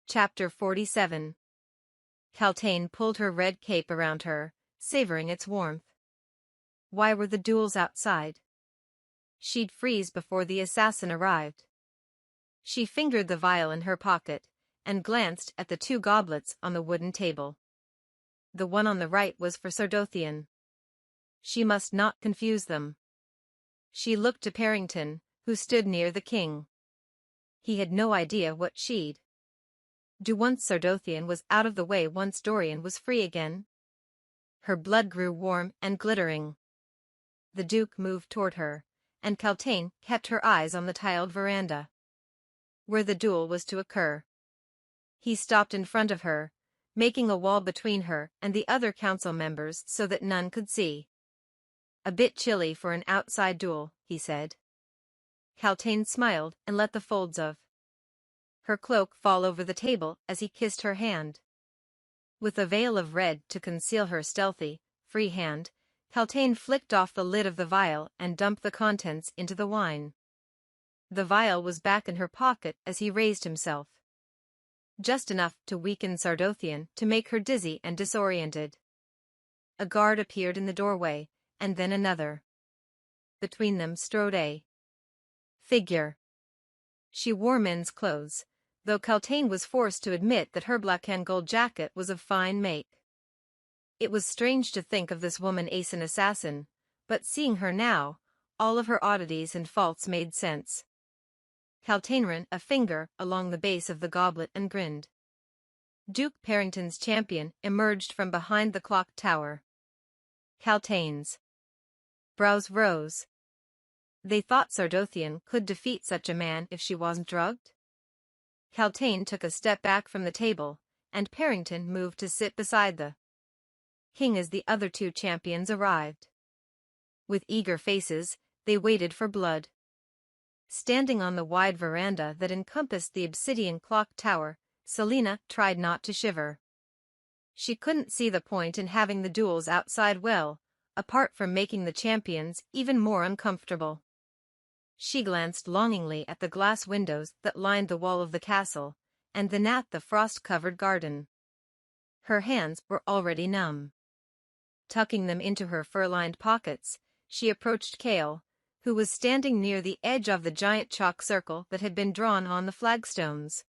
Chapter 47. Celaena pulled her red cape around her, savoring its warmth. Why were the duels outside? She'd freeze before the assassin arrived. She fingered the vial in her pocket, and glanced at the two goblets on the wooden table. The one on the right was for Sardothien. She must not confuse them. She looked to Parrington, who stood near the king. He had no idea what she'd do once Sardothien was out of the way, once Dorian was free again. Her blood grew warm and glittering. The Duke moved toward her, and Celaena kept her eyes on the tiled veranda, where the duel was to occur. He stopped in front of her, making a wall between her and the other council members so that none could see. "A bit chilly for an outside duel," he said. Celaena smiled and let the folds of her cloak fall over the table as he kissed her hand. With a veil of red to conceal her stealthy, free hand, Celaena flicked off the lid of the vial and dumped the contents into the wine. The vial was back in her pocket as he raised himself. Just enough to weaken Sardothien to make her dizzy and disoriented. A guard appeared in the doorway, and then another. Between them strode a figure. She wore men's clothes, though Celaena was forced to admit that her black and gold jacket was of fine make. It was strange to think of this woman as an assassin, but seeing her now, all of her oddities and faults made sense. Celaena ran a finger along the base of the goblet and grinned. Duke Parrington's champion emerged from behind the clock tower. Celaena's brows rose. They thought Sardothien could defeat such a man if she wasn't drugged? Celaena took a step back from the table, and Parrington moved to sit beside the king as the other two champions arrived. With eager faces, they waited for blood. Standing on the wide veranda that encompassed the obsidian clock tower, Celaena tried not to shiver. She couldn't see the point in having the duels outside apart from making the champions even more uncomfortable. She glanced longingly at the glass windows that lined the wall of the castle, and then at the frost-covered garden. Her hands were already numb. Tucking them into her fur-lined pockets, she approached Cale, who was standing near the edge of the giant chalk circle that had been drawn on the flagstones.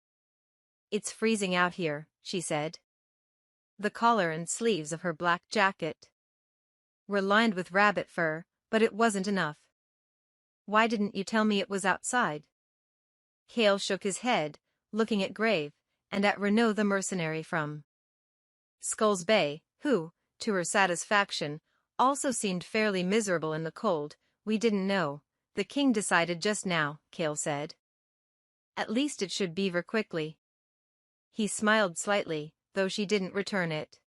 "It's freezing out here," she said. The collar and sleeves of her black jacket were lined with rabbit fur, but it wasn't enough. "Why didn't you tell me it was outside?" Cale shook his head, looking at Grave, and at Renaud the mercenary from Skulls Bay, who, to her satisfaction, also seemed fairly miserable in the cold. "We didn't know. The king decided just now," Cale said. "At least it should beaver quickly." He smiled slightly, though she didn't return it.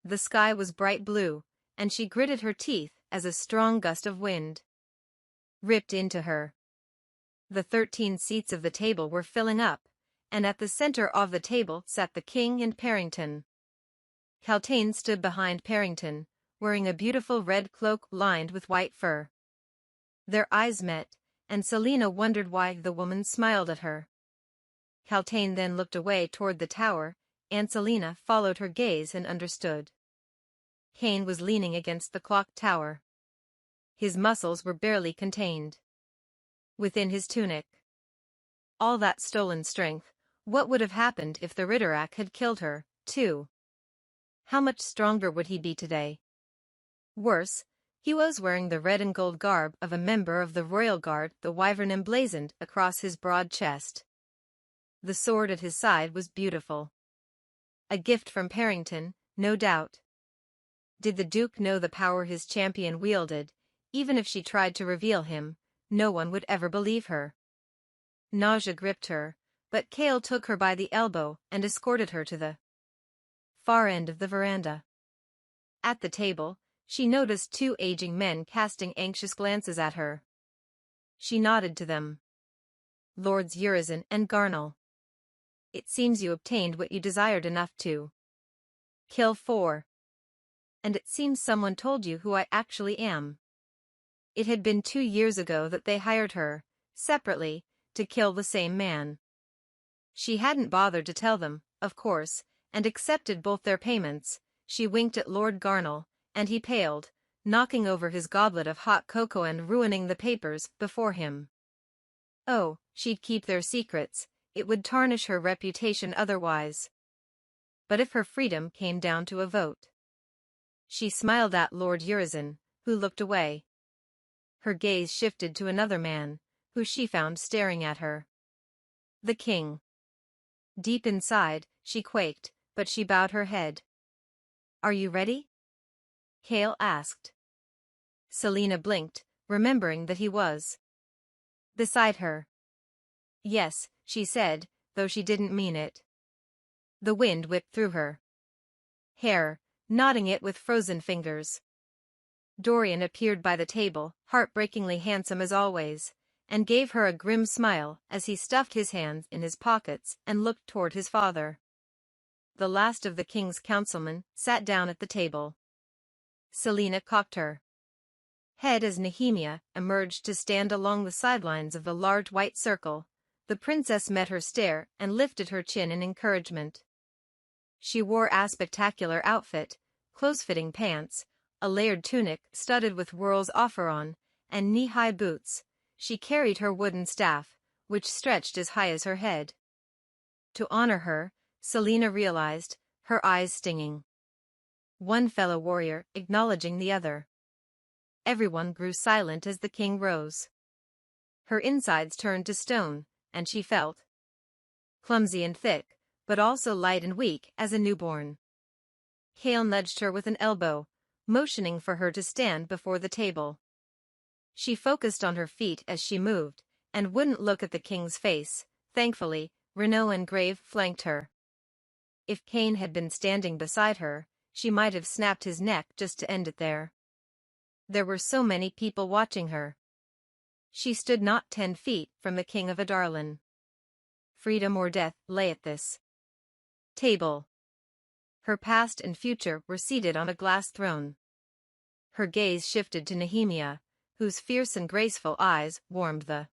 The sky was bright blue, and she gritted her teeth as a strong gust of wind ripped into her. The 13 seats of the table were filling up, and at the center of the table sat the king and Parrington. Celaena stood behind Parrington, wearing a beautiful red cloak lined with white fur. Their eyes met, and Celaena wondered why the woman smiled at her. Celaena then looked away toward the tower, and Celaena followed her gaze and understood. Cain was leaning against the clock tower. His muscles were barely contained within his tunic. All that stolen strength, what would have happened if the Ritterak had killed her, too? How much stronger would he be today? Worse, he was wearing the red and gold garb of a member of the royal guard, the wyvern emblazoned across his broad chest. The sword at his side was beautiful. A gift from Parrington, no doubt. Did the Duke know the power his champion wielded? Even if she tried to reveal him, no one would ever believe her. Nausea gripped her, but Cale took her by the elbow and escorted her to the far end of the veranda. At the table, she noticed 2 aging men casting anxious glances at her. She nodded to them. "Lords Urizen and Garnell. It seems you obtained what you desired enough to kill 4. And it seems someone told you who I actually am." It had been 2 years ago that they hired her, separately, to kill the same man. She hadn't bothered to tell them, of course, and accepted both their payments. She winked at Lord Garnell, and he paled, knocking over his goblet of hot cocoa and ruining the papers before him. Oh, she'd keep their secrets, it would tarnish her reputation otherwise. But if her freedom came down to a vote? She smiled at Lord Urizen, who looked away. Her gaze shifted to another man, who she found staring at her. The king. Deep inside, she quaked, but she bowed her head. "Are you ready?" Cale asked. Celaena blinked, remembering that he was beside her. "Yes," she said, though she didn't mean it. The wind whipped through her hair, knotting it with frozen fingers. Dorian appeared by the table, heartbreakingly handsome as always, and gave her a grim smile as he stuffed his hands in his pockets and looked toward his father. The last of the king's councilmen sat down at the table. Celaena cocked her head as Nehemia emerged to stand along the sidelines of the large white circle. The princess met her stare and lifted her chin in encouragement. She wore a spectacular outfit, close-fitting pants, a layered tunic studded with whorls offeron, and knee-high boots. She carried her wooden staff, which stretched as high as her head. To honor her, Celaena realized, her eyes stinging. One fellow warrior acknowledging the other. Everyone grew silent as the king rose. Her insides turned to stone, and she felt clumsy and thick, but also light and weak as a newborn. Cale nudged her with an elbow, motioning for her to stand before the table. She focused on her feet as she moved, and wouldn't look at the king's face. Thankfully, Renaud and Grave flanked her. If Cain had been standing beside her, she might have snapped his neck just to end it there. There were so many people watching her. She stood not 10 feet from the king of Adarlan. Freedom or death lay at this table. Her past and future were seated on a glass throne. Her gaze shifted to Nehemia, whose fierce and graceful eyes warmed the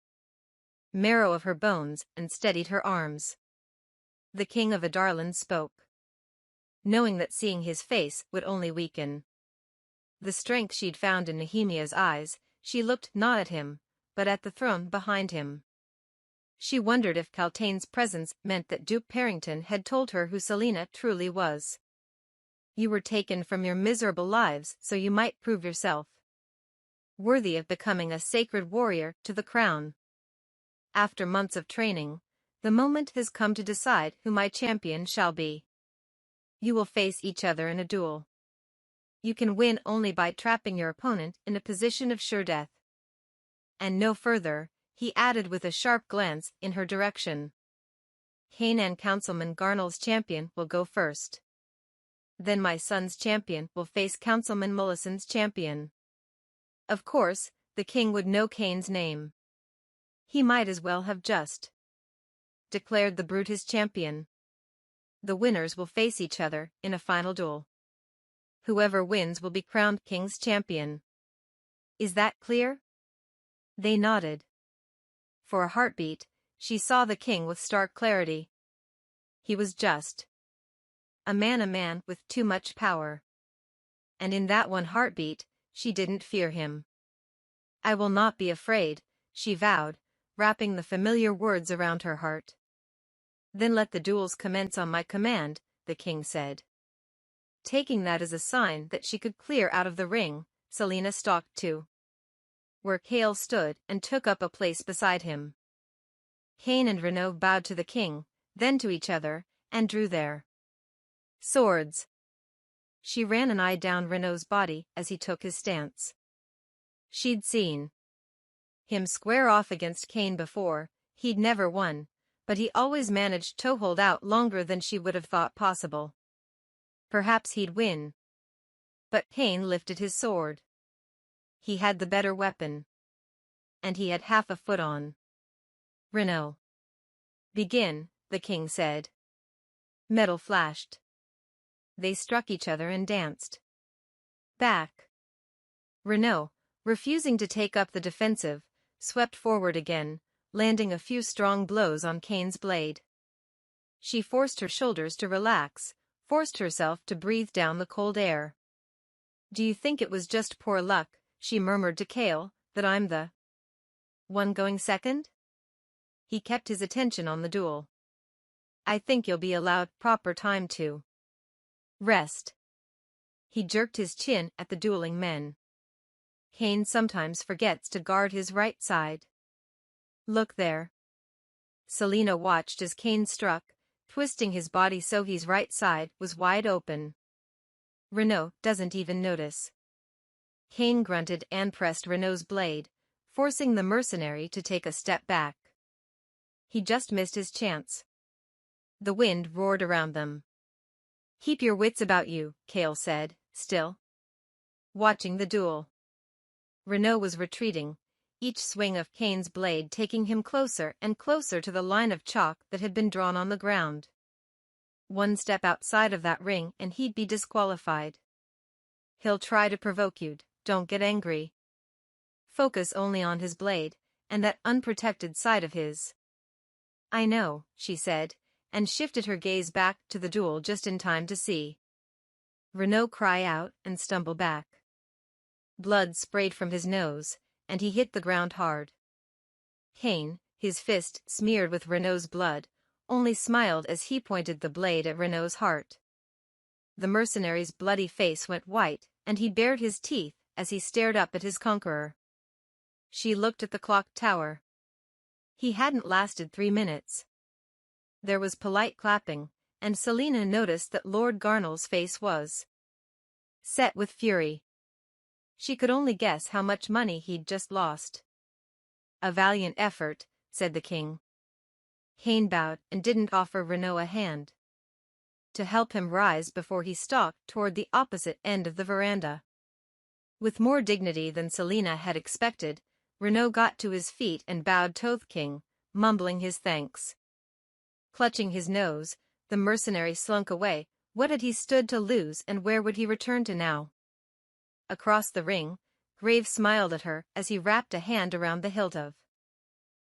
marrow of her bones and steadied her arms. The king of Adarlan spoke, knowing that seeing his face would only weaken the strength she'd found in Nehemia's eyes. She looked not at him, but at the throne behind him. She wondered if Kaltain's presence meant that Duke Parrington had told her who Celaena truly was. "You were taken from your miserable lives so you might prove yourself worthy of becoming a sacred warrior to the crown. After months of training, the moment has come to decide who my champion shall be. You will face each other in a duel. You can win only by trapping your opponent in a position of sure death." And no further, he added with a sharp glance in her direction. "Cain and Councilman Garnell's champion will go first. Then my son's champion will face Councilman Mullison's champion." Of course, the king would know Cain's name. He might as well have just declared the brute his champion. The winners will face each other in a final duel. Whoever wins will be crowned king's champion. Is that clear? They nodded. For a heartbeat, she saw the king with stark clarity. He was just a man with too much power. And in that one heartbeat, she didn't fear him. "I will not be afraid," she vowed, wrapping the familiar words around her heart. "Then let the duels commence on my command," the king said. Taking that as a sign that she could clear out of the ring, Celaena stalked to where Cale stood and took up a place beside him. Cain and Renaud bowed to the king, then to each other, and drew their swords. She ran an eye down Renaud's body as he took his stance. She'd seen him square off against Cain before. He'd never won, but he always managed to hold out longer than she would have thought possible. Perhaps he'd win. But Cain lifted his sword. He had the better weapon. And he had half a foot on Renaud. "Begin," the king said. Metal flashed. They struck each other and danced back. Renaud, refusing to take up the defensive, swept forward again, landing a few strong blows on Cain's blade. She forced her shoulders to relax, forced herself to breathe down the cold air. "Do you think it was just poor luck," she murmured to Cale, "that I'm the one going second?" He kept his attention on the duel. "I think you'll be allowed proper time to rest." He jerked his chin at the dueling men. "Kane sometimes forgets to guard his right side. Look there." Celaena watched as Kane struck, twisting his body so his right side was wide open. "Renaud doesn't even notice." Kane grunted and pressed Renaud's blade, forcing the mercenary to take a step back. He just missed his chance. The wind roared around them. "Keep your wits about you," Cale said, still watching the duel. Renaud was retreating, each swing of Kane's blade taking him closer and closer to the line of chalk that had been drawn on the ground. One step outside of that ring and he'd be disqualified. "He'll try to provoke you, don't get angry. Focus only on his blade, and that unprotected side of his." "I know," she said, and shifted her gaze back to the duel just in time to see Renaud cry out and stumble back. Blood sprayed from his nose, and he hit the ground hard. Kane, his fist smeared with Renaud's blood, only smiled as he pointed the blade at Renaud's heart. The mercenary's bloody face went white, and he bared his teeth as he stared up at his conqueror. She looked at the clock tower. He hadn't lasted 3 minutes. There was polite clapping, and Celaena noticed that Lord Garnell's face was set with fury. She could only guess how much money he'd just lost. "A valiant effort," said the king. Kane bowed and didn't offer Renaud a hand to help him rise before he stalked toward the opposite end of the veranda. With more dignity than Celaena had expected, Renaud got to his feet and bowed to the king, mumbling his thanks. Clutching his nose, the mercenary slunk away. What had he stood to lose, and where would he return to now? Across the ring, Graves smiled at her as he wrapped a hand around the hilt of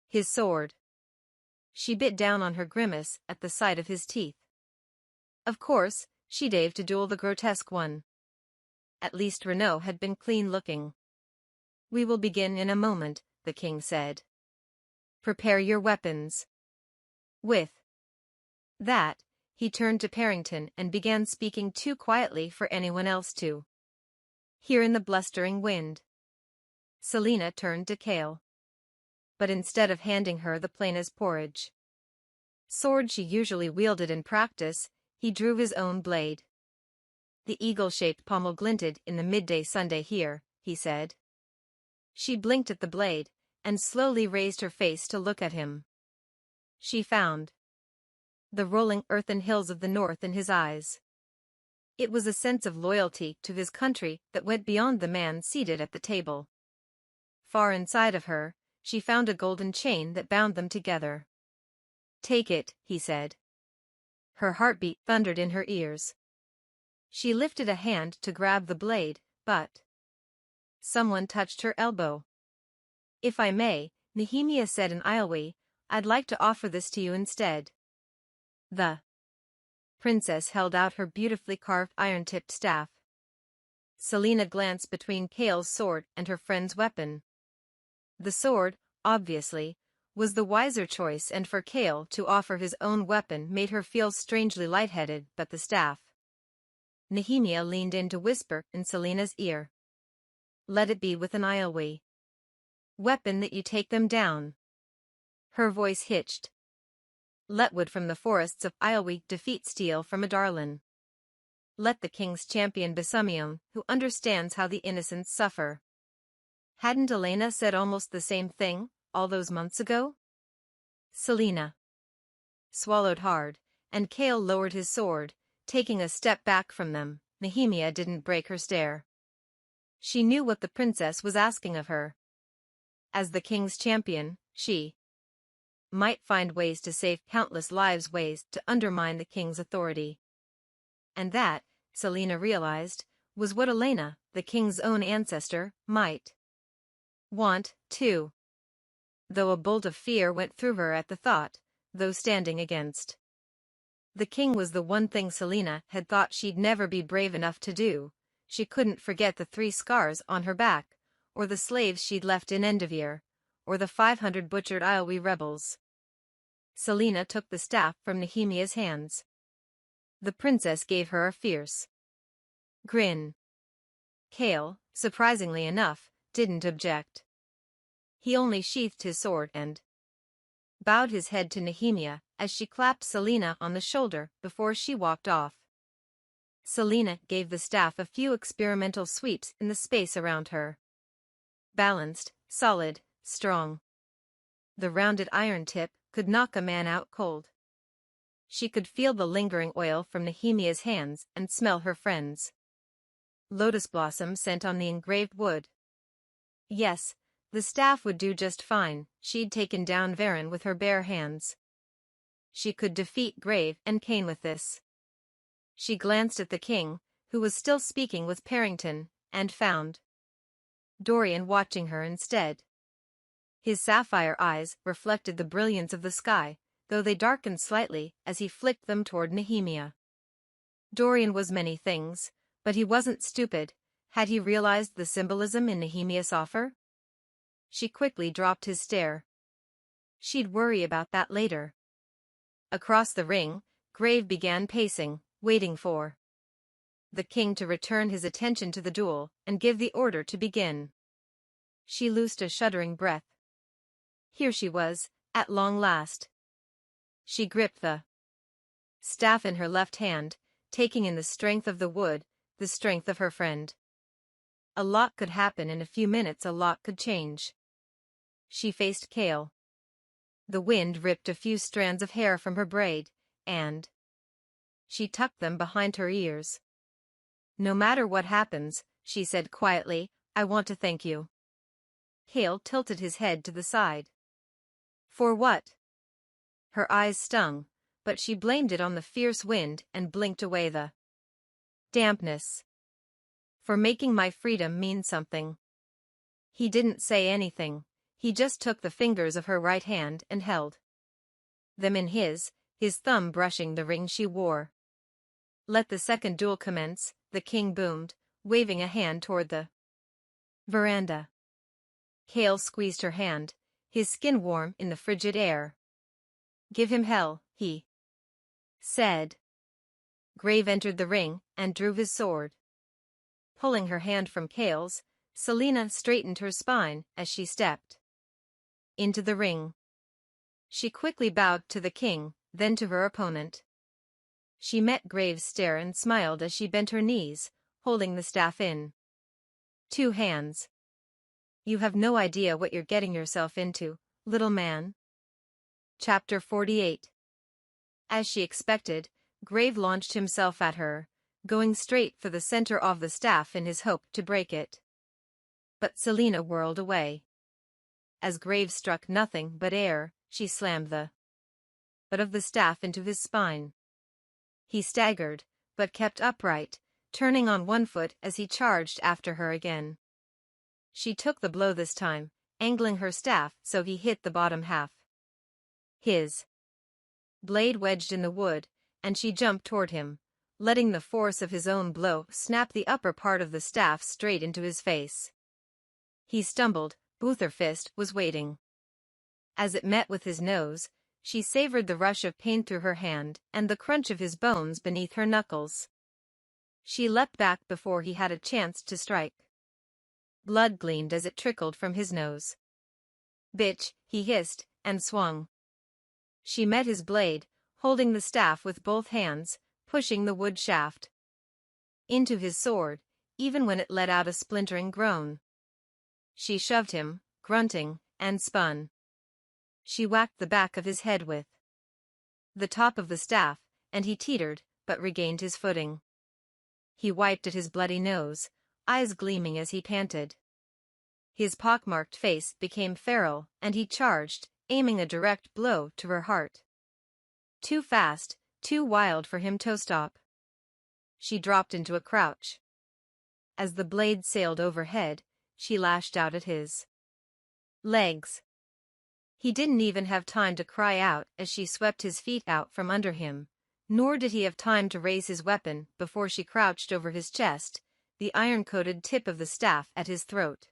his sword. She bit down on her grimace at the sight of his teeth. Of course, she'd aimed to duel the grotesque one. At least Renaud had been clean-looking. "We will begin in a moment," the king said. "Prepare your weapons." With that, he turned to Parrington and began speaking too quietly for anyone else to hear in the blustering wind. Celaena turned to Cale. But instead of handing her the plain as porridge sword she usually wielded in practice, he drew his own blade. "The eagle-shaped pommel glinted in the midday Sunday here," he said. She blinked at the blade, and slowly raised her face to look at him. She found the rolling earthen hills of the north in his eyes. It was a sense of loyalty to his country that went beyond the man seated at the table. Far inside of her, she found a golden chain that bound them together. "Take it," he said. Her heartbeat thundered in her ears. She lifted a hand to grab the blade, but someone touched her elbow. "If I may," Nehemia said in Ioway, "I'd like to offer this to you instead." The princess held out her beautifully carved iron-tipped staff. Celaena glanced between Cale's sword and her friend's weapon. The sword, obviously, was the wiser choice, and for Cale to offer his own weapon made her feel strangely lightheaded, but the staff. Nehemia leaned in to whisper in Celaena's ear. "Let it be with an Ioway weapon that you take them down." Her voice hitched. "Let wood from the forests of Ioway defeat steel from a Darlin. Let the king's champion be someone who understands how the innocents suffer." Hadn't Elena said almost the same thing all those months ago? Celaena swallowed hard, and Cale lowered his sword, taking a step back from them. Nehemia didn't break her stare. She knew what the princess was asking of her. As the king's champion, she might find ways to save countless lives, ways to undermine the king's authority. And that, Celaena realized, was what Elena, the king's own ancestor, might want, too. Though a bolt of fear went through her at the thought, though standing against The king was the one thing Celaena had thought she'd never be brave enough to do. She couldn't forget the 3 scars on her back, or the slaves she'd left in Endovir, or the 500 butchered Islwy rebels. Celaena took the staff from Nehemia's hands. The princess gave her a fierce grin. Cale, surprisingly enough, didn't object. He only sheathed his sword and bowed his head to Nehemia as she clapped Celaena on the shoulder before she walked off. Celaena gave the staff a few experimental sweeps in the space around her. Balanced, solid, strong. The rounded iron tip could knock a man out cold. She could feel the lingering oil from Nehemia's hands and smell her friend's lotus blossom scent on the engraved wood. Yes, the staff would do just fine. She'd taken down Varen with her bare hands. She could defeat Grave and Cain with this. She glanced at the king, who was still speaking with Parrington, and found Dorian watching her instead. His sapphire eyes reflected the brilliance of the sky, though they darkened slightly as he flicked them toward Nehemia. Dorian was many things, but he wasn't stupid. Had he realized the symbolism in Nehemia's offer? She quickly dropped his stare. She'd worry about that later. Across the ring, Grave began pacing, waiting for the king to return his attention to the duel and give the order to begin. She loosed a shuddering breath. Here she was, at long last. She gripped the staff in her left hand, taking in the strength of the wood, the strength of her friend. A lot could happen in a few minutes, a lot could change. She faced Cale. The wind ripped a few strands of hair from her braid, and she tucked them behind her ears. No matter what happens, she said quietly, I want to thank you. Cale tilted his head to the side. For what? Her eyes stung, but she blamed it on the fierce wind and blinked away the dampness. For making my freedom mean something. He didn't say anything. He just took the fingers of her right hand and held them in his thumb brushing the ring she wore. Let the second duel commence, the king boomed, waving a hand toward the veranda. Cale squeezed her hand, his skin warm in the frigid air. Give him hell, he said. Grave entered the ring and drew his sword. Pulling her hand from Cale's, Celaena straightened her spine as she stepped into the ring. She quickly bowed to the king, then to her opponent. She met Grave's stare and smiled as she bent her knees, holding the staff in 2 hands. You have no idea what you're getting yourself into, little man. Chapter 48. As she expected, Grave launched himself at her, going straight for the center of the staff in his hope to break it. But Celaena whirled away. As Grave struck nothing but air, she slammed the butt of the staff into his spine. He staggered, but kept upright, turning on one foot as he charged after her again. She took the blow this time, angling her staff so he hit the bottom half. His blade wedged in the wood, and she jumped toward him, letting the force of his own blow snap the upper part of the staff straight into his face. He stumbled, but her fist was waiting. As it met with his nose, she savored the rush of pain through her hand and the crunch of his bones beneath her knuckles. She leapt back before he had a chance to strike. Blood gleamed as it trickled from his nose. Bitch, he hissed, and swung. She met his blade, holding the staff with both hands, pushing the wood shaft into his sword, even when it let out a splintering groan. She shoved him, grunting, and spun. She whacked the back of his head with the top of the staff, and he teetered, but regained his footing. He wiped at his bloody nose, eyes gleaming as he panted. His pockmarked face became feral, and he charged, aiming a direct blow to her heart. Too fast, too wild for him to stop. She dropped into a crouch. As the blade sailed overhead, she lashed out at his legs. He didn't even have time to cry out as she swept his feet out from under him, Nor did he have time to raise his weapon before she crouched over his chest, the iron-coated tip of the staff at his throat.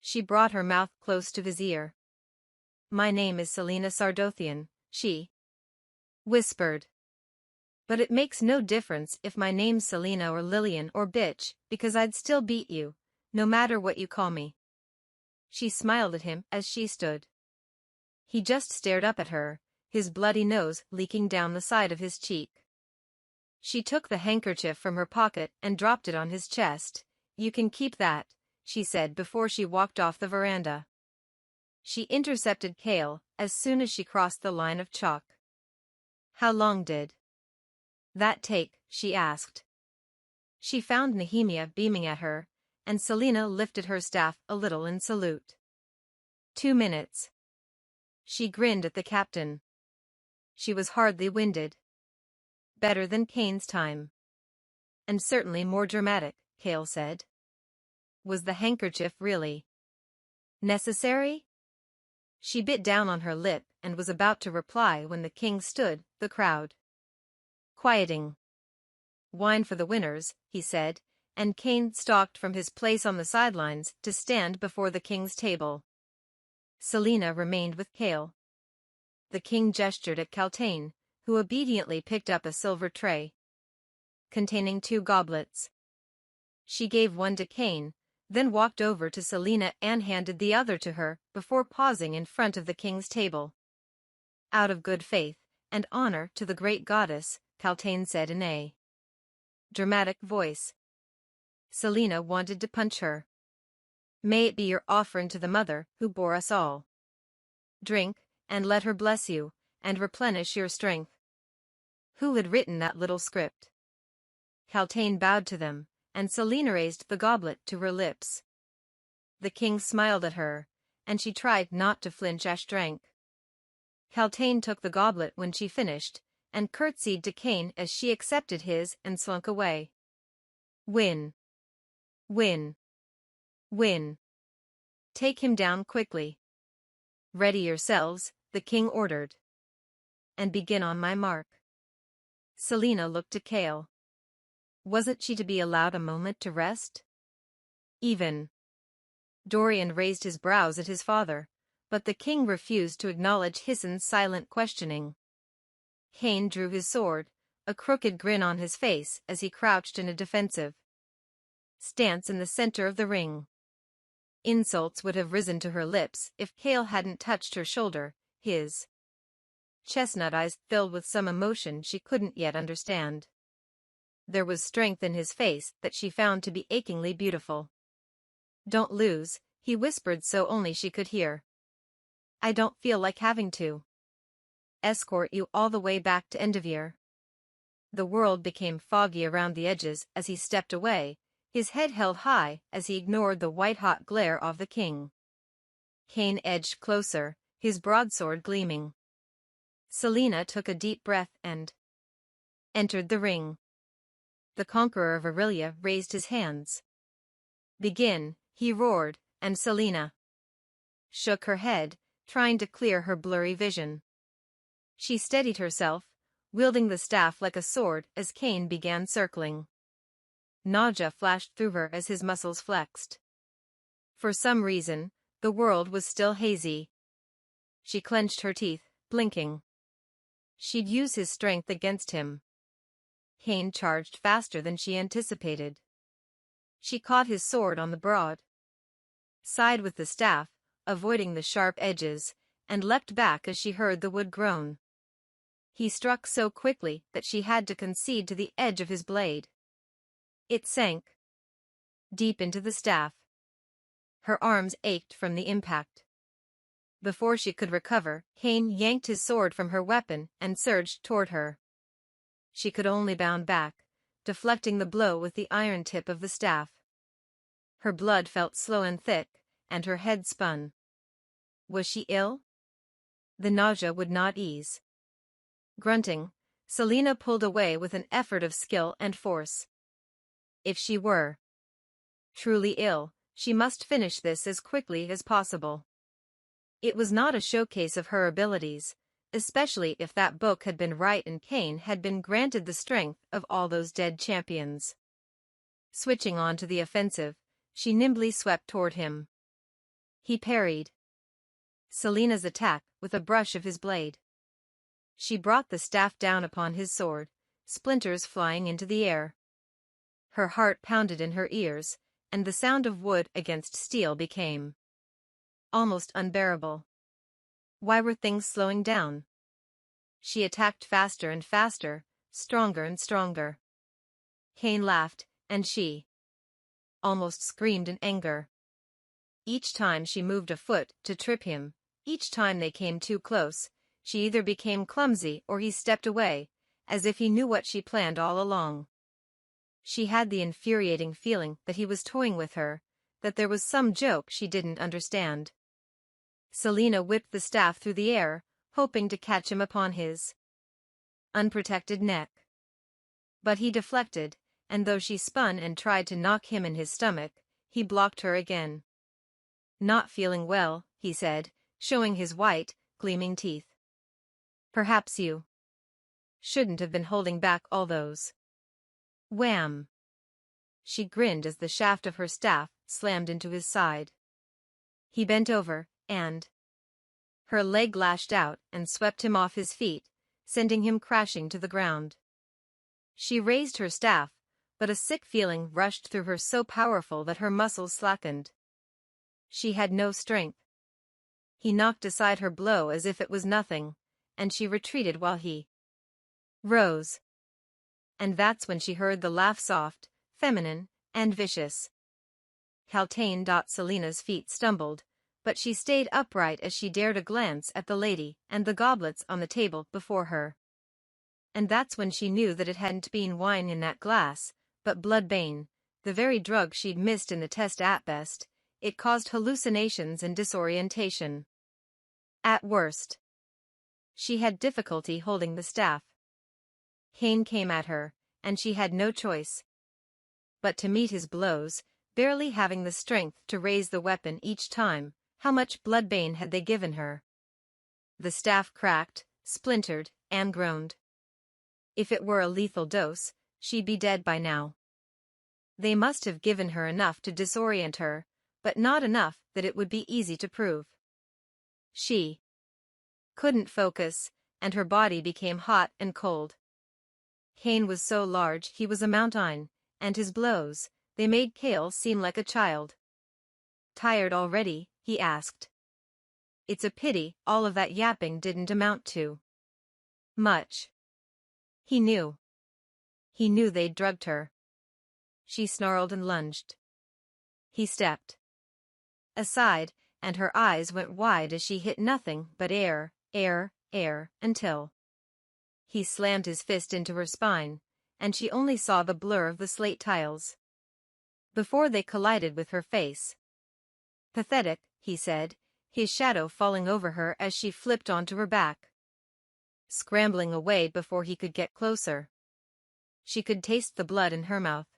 She brought her mouth close to his ear. "My name is Celaena Sardothien," she whispered. "But it makes no difference if my name's Celaena or Lillian or bitch, because I'd still beat you, no matter what you call me." She smiled at him as she stood. He just stared up at her, his bloody nose leaking down the side of his cheek. She took the handkerchief from her pocket and dropped it on his chest. "You can keep that," she said before she walked off the veranda. She intercepted Cale as soon as she crossed the line of chalk. "How long did that take?" she asked. She found Nehemia beaming at her, and Celaena lifted her staff a little in salute. 2 minutes. She grinned at the captain. She was hardly winded. "Better than Kane's time." "And certainly more dramatic," Cale said. "Was the handkerchief really necessary?" She bit down on her lip and was about to reply when the king stood, the crowd quieting. "Wine for the winners," he said, and Kane stalked from his place on the sidelines to stand before the king's table. Celaena remained with Cale. The king gestured at Celaena, who obediently picked up a silver tray containing 2 goblets. She gave one to Kane, then walked over to Celaena and handed the other to her before pausing in front of the king's table. "Out of good faith and honor to the great goddess," Celaena said in a dramatic voice. Celaena wanted to punch her. "May it be your offering to the mother who bore us all. Drink, and let her bless you, and replenish your strength." Who had written that little script? Celaena bowed to them, and Celaena raised the goblet to her lips. The king smiled at her, and she tried not to flinch as she drank. Celaena took the goblet when she finished, and curtsied to Kane as she accepted his and slunk away. "Win. Win. Win. Take him down quickly. Ready yourselves," the king ordered. "And begin on my mark." Celaena looked to Cale. Wasn't she to be allowed a moment to rest? Even Dorian raised his brows at his father, but the king refused to acknowledge Hissen's silent questioning. Kane drew his sword, a crooked grin on his face as he crouched in a defensive stance in the center of the ring. Insults would have risen to her lips if Cale hadn't touched her shoulder, his chestnut eyes filled with some emotion she couldn't yet understand. There was strength in his face that she found to be achingly beautiful. "Don't lose," he whispered so only she could hear. "I don't feel like having to escort you all the way back to Endivere." The world became foggy around the edges as he stepped away, his head held high as he ignored the white-hot glare of the king. Kane edged closer, his broadsword gleaming. Celaena took a deep breath and entered the ring. The conqueror of Aurelia raised his hands. "Begin," he roared, and Celaena shook her head, trying to clear her blurry vision. She steadied herself, wielding the staff like a sword as Kane began circling. Nausea flashed through her as his muscles flexed. For some reason, the world was still hazy. She clenched her teeth, blinking. She'd use his strength against him. Kane charged faster than she anticipated. She caught his sword on the broad side with the staff, avoiding the sharp edges, and leapt back as she heard the wood groan. He struck so quickly that she had to concede to the edge of his blade. It sank deep into the staff. Her arms ached from the impact. Before she could recover, Kane yanked his sword from her weapon and surged toward her. She could only bound back, deflecting the blow with the iron tip of the staff. Her blood felt slow and thick, and her head spun. Was she ill? The nausea would not ease. Grunting, Celaena pulled away with an effort of skill and force. If she were truly ill, she must finish this as quickly as possible. It was not a showcase of her abilities, especially if that book had been right and Cain had been granted the strength of all those dead champions. Switching on to the offensive, she nimbly swept toward him. He parried Celaena's attack with a brush of his blade. She brought the staff down upon his sword, splinters flying into the air. Her heart pounded in her ears, and the sound of wood against steel became almost unbearable. Why were things slowing down? She attacked faster and faster, stronger and stronger. Cain laughed, and she almost screamed in anger. Each time she moved a foot to trip him, each time they came too close, she either became clumsy or he stepped away, as if he knew what she planned all along. She had the infuriating feeling that he was toying with her, that there was some joke she didn't understand. Celaena whipped the staff through the air, hoping to catch him upon his unprotected neck. But he deflected, and though she spun and tried to knock him in his stomach, he blocked her again. "Not feeling well," he said, showing his white, gleaming teeth. "Perhaps you shouldn't have been holding back all those." Wham! She grinned as the shaft of her staff slammed into his side. He bent over, and her leg lashed out and swept him off his feet, sending him crashing to the ground. She raised her staff, but a sick feeling rushed through her so powerful that her muscles slackened. She had no strength. He knocked aside her blow as if it was nothing, and she retreated while he rose. And that's when she heard the laugh, soft, feminine, and vicious. Celaena's feet stumbled, but she stayed upright as she dared a glance at the lady and the goblets on the table before her. And that's when she knew that it hadn't been wine in that glass, but bloodbane, the very drug she'd missed in the test at best. It caused hallucinations and disorientation. At worst, she had difficulty holding the staff. Cain came at her, and she had no choice but to meet his blows, barely having the strength to raise the weapon each time. How much bloodbane had they given her? The staff cracked, splintered, and groaned. If it were a lethal dose, she'd be dead by now. They must have given her enough to disorient her, but not enough that it would be easy to prove. She couldn't focus, and her body became hot and cold. Cain was so large he was a mountain, and his blows, they made Cale seem like a child. "Tired already?" he asked. "It's a pity all of that yapping didn't amount to much." He knew. He knew they'd drugged her. She snarled and lunged. He stepped aside, and her eyes went wide as she hit nothing but air, air, air, until he slammed his fist into her spine, and she only saw the blur of the slate tiles before they collided with her face. "Pathetic," he said, his shadow falling over her as she flipped onto her back, scrambling away before he could get closer. She could taste the blood in her mouth.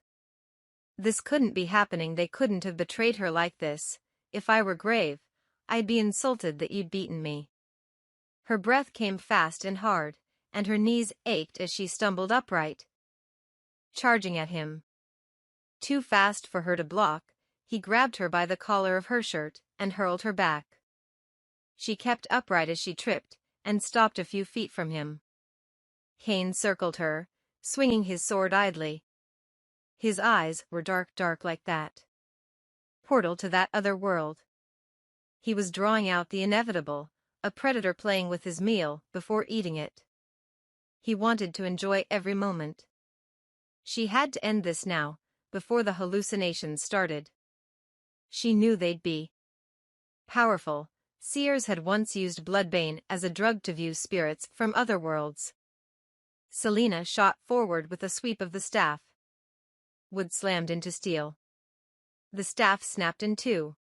This couldn't be happening. They couldn't have betrayed her like this. "If I were grave, I'd be insulted that you'd beaten me." Her breath came fast and hard, and her knees ached as she stumbled upright, charging at him. Too fast for her to block, he grabbed her by the collar of her shirt and hurled her back. She kept upright as she tripped, and stopped a few feet from him. Cain circled her, swinging his sword idly. His eyes were dark, dark like that portal to that other world. He was drawing out the inevitable, a predator playing with his meal before eating it. He wanted to enjoy every moment. She had to end this now, before the hallucinations started. She knew they'd be powerful. Seers had once used bloodbane as a drug to view spirits from other worlds. Celaena shot forward with a sweep of the staff. Wood slammed into steel. The staff snapped in two.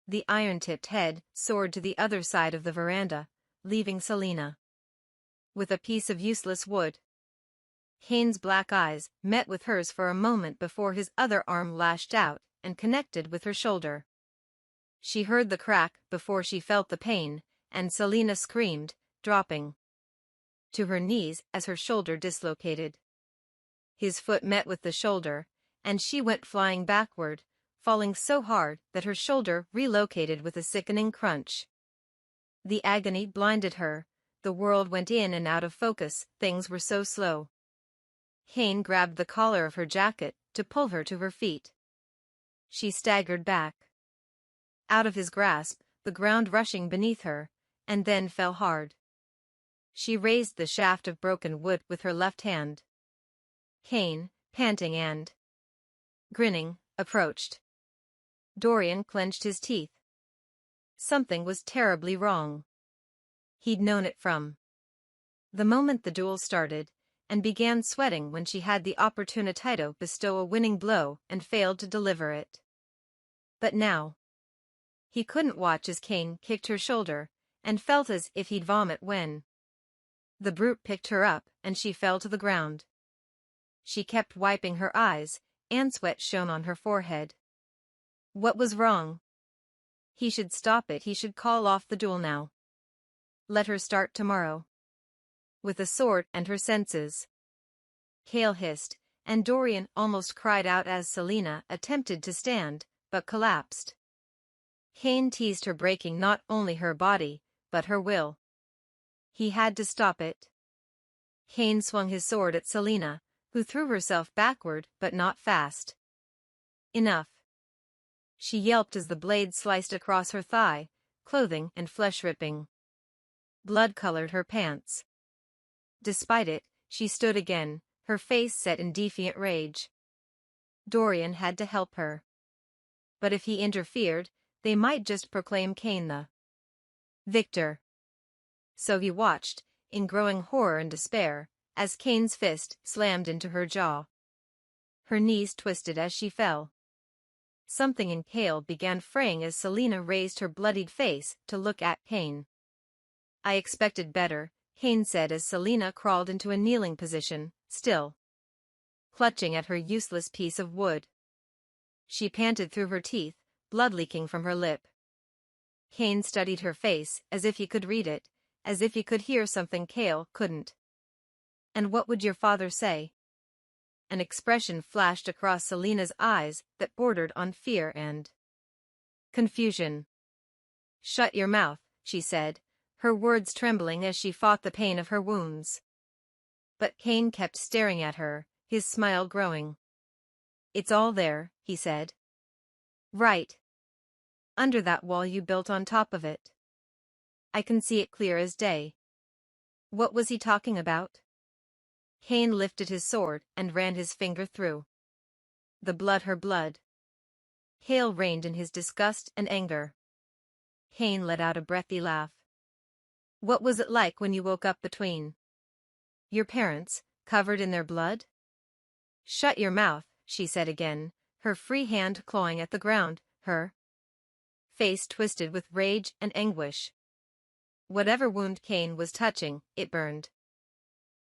The iron-tipped head soared to the other side of the veranda, leaving Celaena with a piece of useless wood. Cain's black eyes met with hers for a moment before his other arm lashed out and connected with her shoulder. She heard the crack before she felt the pain, and Celaena screamed, dropping to her knees as her shoulder dislocated. His foot met with the shoulder, and she went flying backward, falling so hard that her shoulder relocated with a sickening crunch. The agony blinded her, the world went in and out of focus, things were so slow. Kane grabbed the collar of her jacket to pull her to her feet. She staggered back. Out of his grasp, the ground rushing beneath her, and then fell hard. She raised the shaft of broken wood with her left hand. Kane, panting and grinning, approached. Dorian clenched his teeth. Something was terribly wrong. He'd known it from the moment the duel started, and began sweating when she had the opportunity to bestow a winning blow and failed to deliver it. But now, he couldn't watch as Kane kicked her shoulder, and felt as if he'd vomit when the brute picked her up and she fell to the ground. She kept wiping her eyes, and sweat shone on her forehead. What was wrong? He should stop it, he should call off the duel now. Let her start tomorrow. With a sword and her senses. Cale hissed, and Dorian almost cried out as Celaena attempted to stand, but collapsed. Kane teased her, breaking not only her body, but her will. He had to stop it. Kane swung his sword at Celaena, who threw herself backward but not fast. Enough. She yelped as the blade sliced across her thigh, clothing and flesh ripping. Blood colored her pants. Despite it, she stood again, her face set in defiant rage. Dorian had to help her. But if he interfered, they might just proclaim Kane the victor. So he watched, in growing horror and despair, as Kane's fist slammed into her jaw. Her knees twisted as she fell. Something in Cale began fraying as Celaena raised her bloodied face to look at Kane. I expected better, Kane said as Celaena crawled into a kneeling position, still clutching at her useless piece of wood. She panted through her teeth, blood leaking from her lip. Kane studied her face as if he could read it, as if he could hear something Cale couldn't. And what would your father say? An expression flashed across Celaena's eyes that bordered on fear and confusion. Shut your mouth, she said, her words trembling as she fought the pain of her wounds. But Kane kept staring at her, his smile growing. It's all there, he said. Right. Under that wall you built on top of it. I can see it clear as day. What was he talking about? Kane lifted his sword and ran his finger through the blood, her blood. Cale reigned in his disgust and anger. Kane let out a breathy laugh. What was it like when you woke up between your parents, covered in their blood? Shut your mouth, she said again, her free hand clawing at the ground, her face twisted with rage and anguish. Whatever wound Kane was touching, it burned.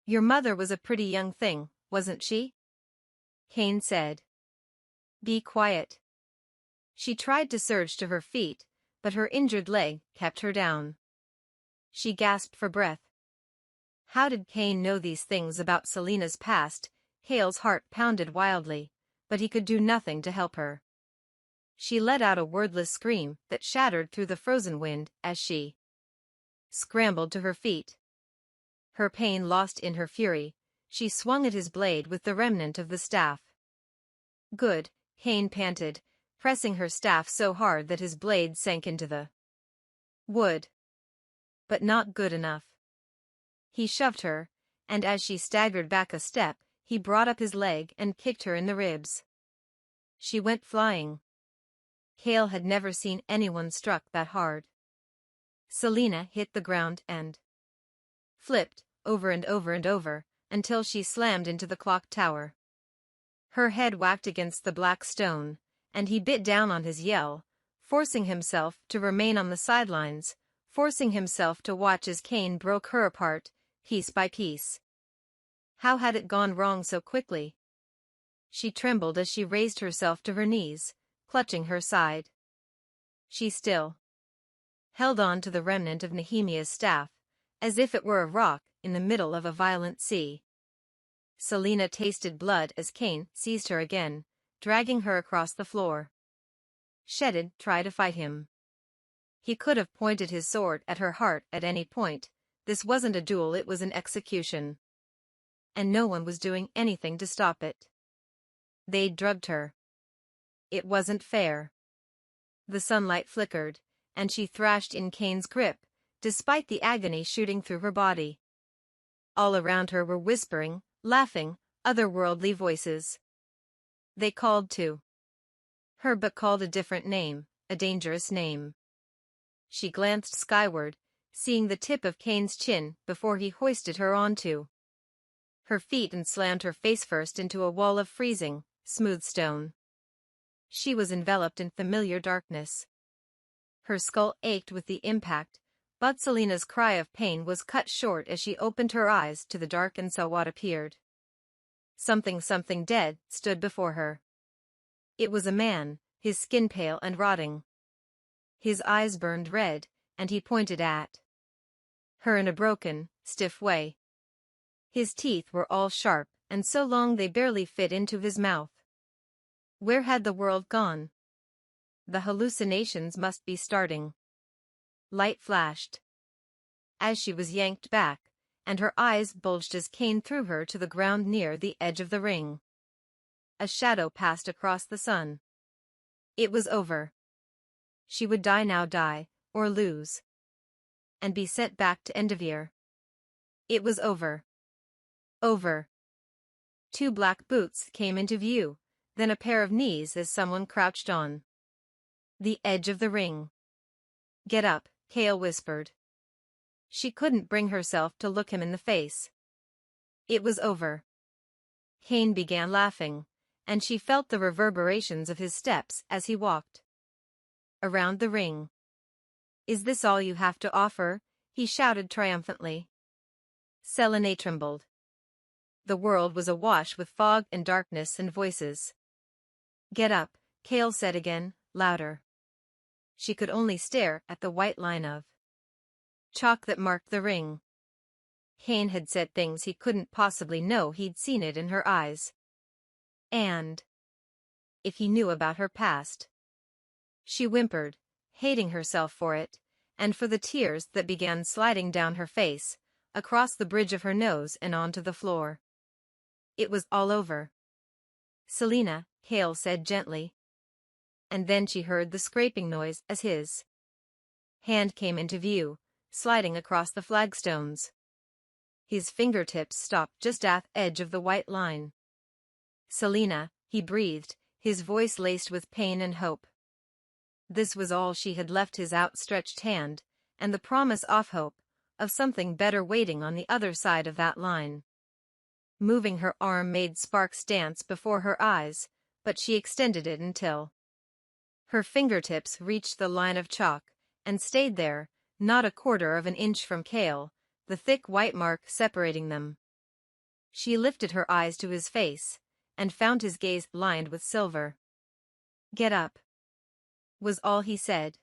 Your mother was a pretty young thing, wasn't she? Kane said. Be quiet. She tried to surge to her feet, but her injured leg kept her down. She gasped for breath. How did Kane know these things about Celaena's past? Cale's heart pounded wildly, but he could do nothing to help her. She let out a wordless scream that shattered through the frozen wind as she scrambled to her feet. Her pain lost in her fury, she swung at his blade with the remnant of the staff. Good, Kane panted, pressing her staff so hard that his blade sank into the wood. But not good enough. He shoved her, and as she staggered back a step, he brought up his leg and kicked her in the ribs. She went flying. Cale had never seen anyone struck that hard. Celaena hit the ground and flipped, over and over and over, until she slammed into the clock tower. Her head whacked against the black stone, and he bit down on his yell, forcing himself to remain on the sidelines, forcing himself to watch as Kane broke her apart, piece by piece. How had it gone wrong so quickly? She trembled as she raised herself to her knees, clutching her side. She still held on to the remnant of Nehemiah's staff, as if it were a rock in the middle of a violent sea. Celaena tasted blood as Cain seized her again, dragging her across the floor. Shedded tried to fight him. He could have pointed his sword at her heart at any point. This wasn't a duel, it was an execution. And no one was doing anything to stop it. They'd drugged her. It wasn't fair. The sunlight flickered, and she thrashed in Cain's grip, despite the agony shooting through her body. All around her were whispering, laughing, otherworldly voices. They called to her but called a different name, a dangerous name. She glanced skyward, seeing the tip of Cain's chin before he hoisted her onto her feet and slammed her face first into a wall of freezing, smooth stone. She was enveloped in familiar darkness. Her skull ached with the impact, but Celaena's cry of pain was cut short as she opened her eyes to the dark and saw what appeared. Something dead stood before her. It was a man, his skin pale and rotting. His eyes burned red, and he pointed at her in a broken, stiff way. His teeth were all sharp, and so long they barely fit into his mouth. Where had the world gone? The hallucinations must be starting. Light flashed as she was yanked back, and her eyes bulged as Cain threw her to the ground near the edge of the ring. A shadow passed across the sun. It was over. She would die, or lose, and be sent back to Enderveer. It was over. Over. 2 black boots came into view, then a pair of knees as someone crouched on the edge of the ring. "Get up," Cale whispered. She couldn't bring herself to look him in the face. It was over. Cain began laughing, and she felt the reverberations of his steps as he walked around the ring. "Is this all you have to offer?" he shouted triumphantly. Celaena trembled. The world was awash with fog and darkness and voices. "Get up," Cale said again, louder. She could only stare at the white line of chalk that marked the ring. Cain had said things he couldn't possibly know, he'd seen it in her eyes. And if he knew about her past? She whimpered, hating herself for it, and for the tears that began sliding down her face, across the bridge of her nose and onto the floor. It was all over. "Celaena," Cale said gently. And then she heard the scraping noise as his hand came into view, sliding across the flagstones. His fingertips stopped just at the edge of the white line. "Celaena," he breathed, his voice laced with pain and hope. This was all she had left, his outstretched hand, and the promise of hope, of something better waiting on the other side of that line. Moving her arm made sparks dance before her eyes, but she extended it until her fingertips reached the line of chalk, and stayed there, not a quarter of an inch from Cale, the thick white mark separating them. She lifted her eyes to his face, and found his gaze lined with silver. "Get up," was all he said.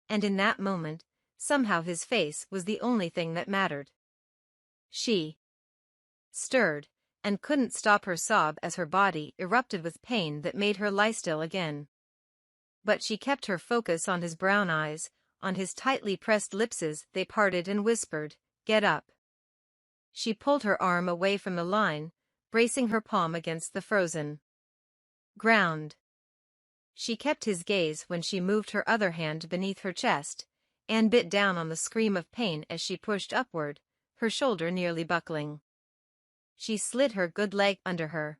And in that moment, somehow his face was the only thing that mattered. She stirred, and couldn't stop her sob as her body erupted with pain that made her lie still again. But she kept her focus on his brown eyes, on his tightly pressed lips as they parted, and whispered, "Get up." She pulled her arm away from the line, bracing her palm against the frozen ground. She kept his gaze when she moved her other hand beneath her chest, and bit down on the scream of pain as she pushed upward, her shoulder nearly buckling. She slid her good leg under her.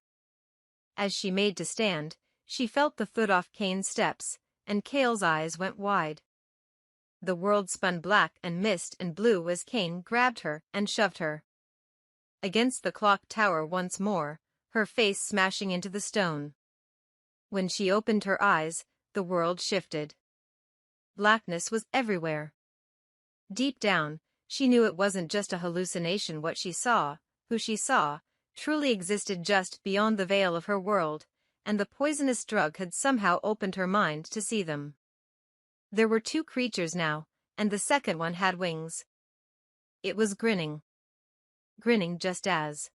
As she made to stand, she felt the foot off Cain's steps, and Cale's eyes went wide. The world spun black and mist and blue as Cain grabbed her and shoved her against the clock tower once more, her face smashing into the stone. When she opened her eyes, the world shifted. Blackness was everywhere. Deep down, she knew it wasn't just a hallucination. What she saw, who she saw, truly existed just beyond the veil of her world, and the poisonous drug had somehow opened her mind to see them. There were 2 creatures now, and the second one had wings. It was grinning. Grinning just as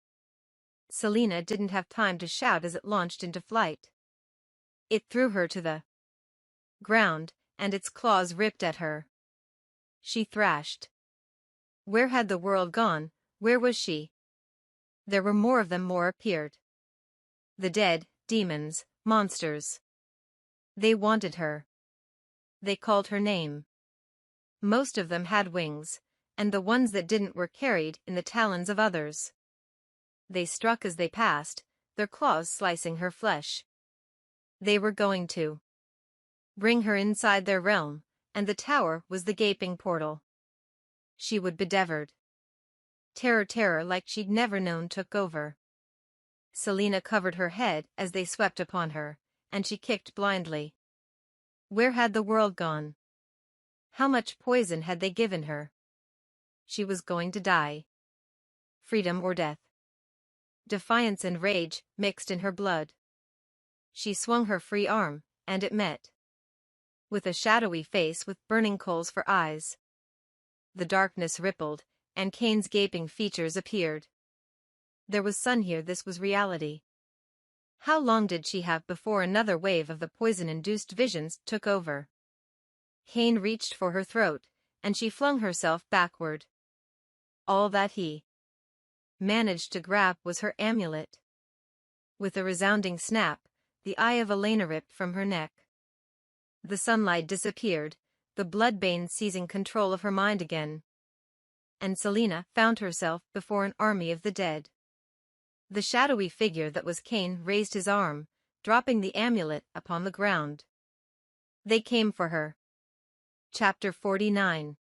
Celaena didn't have time to shout as it launched into flight. It threw her to the ground, and its claws ripped at her. She thrashed. Where had the world gone? Where was she? There were more of them. More appeared. The dead, demons, monsters. They wanted her. They called her name. Most of them had wings, and the ones that didn't were carried in the talons of others. They struck as they passed, their claws slicing her flesh. They were going to bring her inside their realm, and the tower was the gaping portal. She would be devoured. Terror like she'd never known took over. Celaena covered her head as they swept upon her, and she kicked blindly. Where had the world gone? How much poison had they given her? She was going to die. Freedom or death. Defiance and rage mixed in her blood. She swung her free arm, and it met with a shadowy face with burning coals for eyes. The darkness rippled, and Cain's gaping features appeared. There was sun here. This was reality. How long did she have before another wave of the poison-induced visions took over? Cain reached for her throat, and she flung herself backward. All that he managed to grab was her amulet. With a resounding snap, the eye of Celaena ripped from her neck. The sunlight disappeared, the bloodbane seizing control of her mind again. And Celaena found herself before an army of the dead. The shadowy figure that was Cain raised his arm, dropping the amulet upon the ground. They came for her. Chapter 49.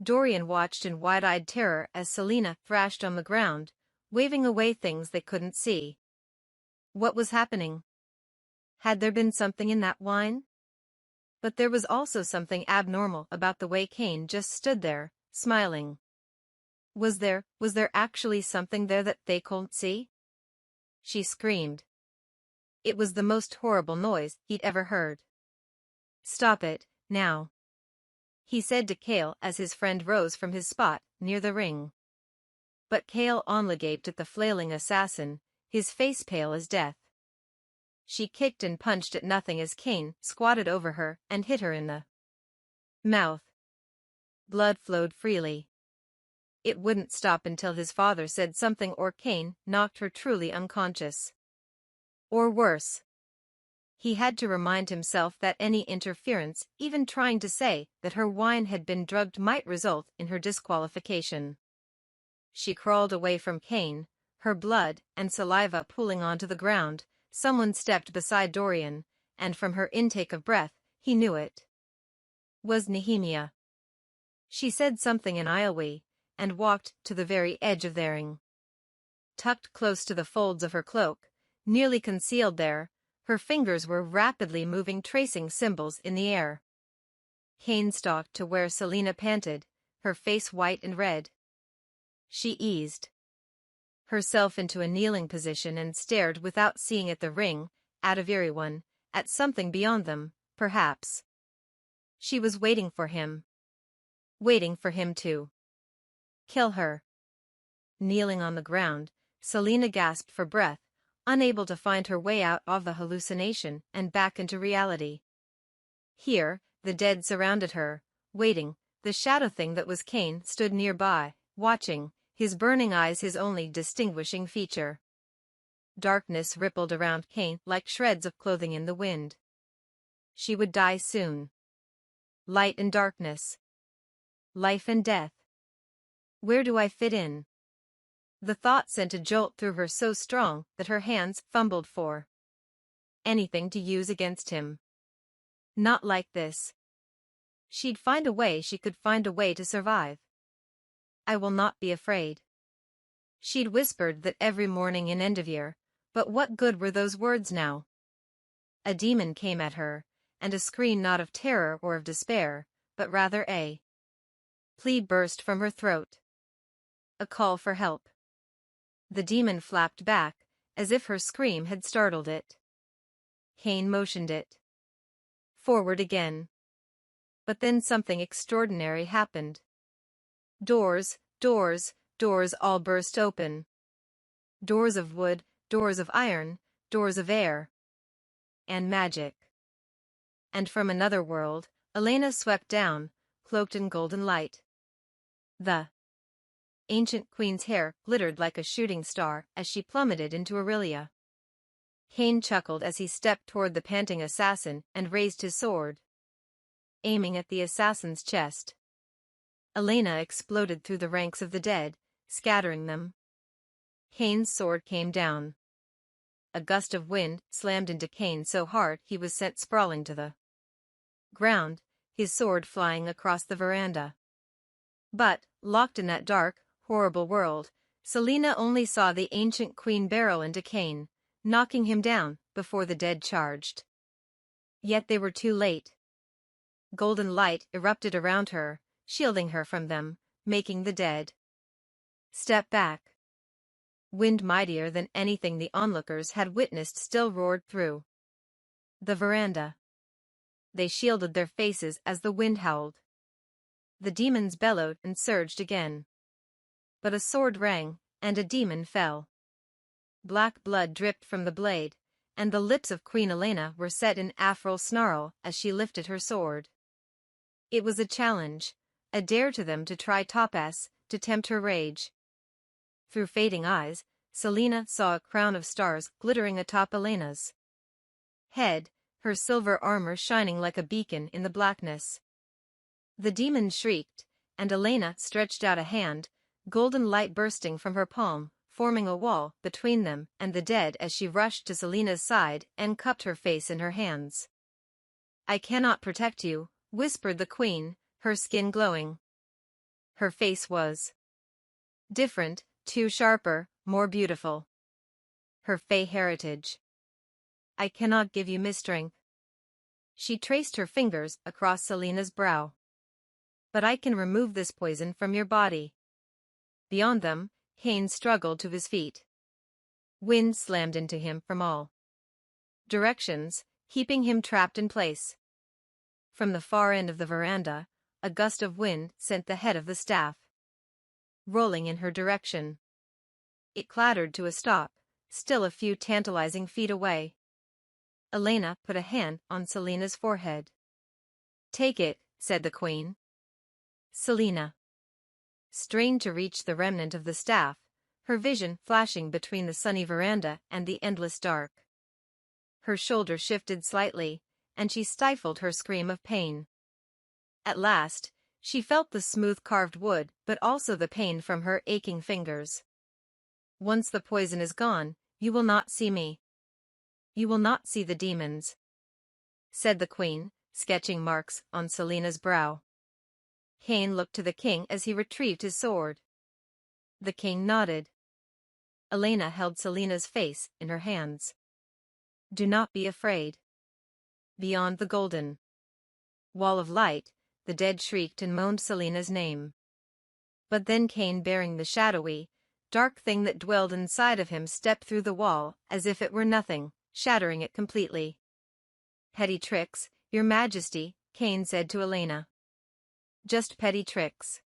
Dorian watched in wide-eyed terror as Celaena thrashed on the ground, waving away things they couldn't see. What was happening? Had there been something in that wine? But there was also something abnormal about the way Cain just stood there, smiling. Was there actually something there that they couldn't see? She screamed. It was the most horrible noise he'd ever heard. Stop it, now, he said to Cale as his friend rose from his spot near the ring. But Cale only gaped at the flailing assassin, his face pale as death. She kicked and punched at nothing as Cain squatted over her and hit her in the mouth. Blood flowed freely. It wouldn't stop until his father said something or Cain knocked her truly unconscious. Or worse. He had to remind himself that any interference, even trying to say that her wine had been drugged, might result in her disqualification. She crawled away from Cain, her blood and saliva pooling onto the ground. Someone stepped beside Dorian, and from her intake of breath, he knew it was Nehemia. She said something in Ioway, and walked to the very edge of their ring. Tucked close to the folds of her cloak, nearly concealed there, her fingers were rapidly moving, tracing symbols in the air. Cain stalked to where Celaena panted, her face white and red. She eased herself into a kneeling position and stared without seeing at the ring, at everyone, at something beyond them, perhaps. She was waiting for him. Waiting for him to kill her. Kneeling on the ground, Celaena gasped for breath, unable to find her way out of the hallucination and back into reality. Here, the dead surrounded her, waiting. The shadow thing that was Cain stood nearby, watching, his burning eyes his only distinguishing feature. Darkness rippled around Cain like shreds of clothing in the wind. She would die soon. Light and darkness. Life and death. Where do I fit in? The thought sent a jolt through her so strong that her hands fumbled for anything to use against him. Not like this. She'd find a way. She could find a way to survive. I will not be afraid. She'd whispered that every morning in Endeavor, but what good were those words now? A demon came at her, and a scream not of terror or of despair, but rather a plea burst from her throat. A call for help. The demon flapped back, as if her scream had startled it. Cain motioned it forward again. But then something extraordinary happened. Doors, doors, doors all burst open. Doors of wood, doors of iron, doors of air. And magic. And from another world, Celaena swept down, cloaked in golden light. The ancient queen's hair glittered like a shooting star as she plummeted into Aurelia. Cain chuckled as he stepped toward the panting assassin and raised his sword, aiming at the assassin's chest. Celaena exploded through the ranks of the dead, scattering them. Cain's sword came down. A gust of wind slammed into Cain so hard he was sent sprawling to the ground, his sword flying across the veranda. But, locked in that dark, horrible world, Celaena only saw the ancient queen barrel into Cain, knocking him down before the dead charged. Yet they were too late. Golden light erupted around her, shielding her from them, making the dead step back. Wind mightier than anything the onlookers had witnessed still roared through the veranda. They shielded their faces as the wind howled. The demons bellowed and surged again. But a sword rang, and a demon fell. Black blood dripped from the blade, and the lips of Queen Celaena were set in affral snarl as she lifted her sword. It was a challenge, a dare to them to try topaz, to tempt her rage. Through fading eyes, Celaena saw a crown of stars glittering atop Elena's head, her silver armor shining like a beacon in the blackness. The demon shrieked, and Celaena stretched out a hand, golden light bursting from her palm, forming a wall between them and the dead as she rushed to Celaena's side and cupped her face in her hands. "I cannot protect you," whispered the queen, her skin glowing. Her face was different, too sharper, more beautiful. Her fey heritage. "I cannot give you strength." She traced her fingers across Celaena's brow. "But I can remove this poison from your body." Beyond them, Cain struggled to his feet. Wind slammed into him from all directions, keeping him trapped in place. From the far end of the veranda, a gust of wind sent the head of the staff rolling in her direction. It clattered to a stop, still a few tantalizing feet away. Celaena put a hand on Celaena's forehead. "Take it," said the queen. Celaena strained to reach the remnant of the staff, her vision flashing between the sunny veranda and the endless dark. Her shoulder shifted slightly, and she stifled her scream of pain. At last, she felt the smooth carved wood but also the pain from her aching fingers. "Once the poison is gone, you will not see me. You will not see the demons," said the queen, sketching marks on Celaena's brow. Cain looked to the king as he retrieved his sword. The king nodded. Celaena held Celaena's face in her hands. "Do not be afraid." Beyond the golden wall of light, the dead shrieked and moaned Celaena's name. But then Cain, bearing the shadowy, dark thing that dwelled inside of him, stepped through the wall as if it were nothing, shattering it completely. "Petty tricks, your majesty," Cain said to Celaena. "Just petty tricks."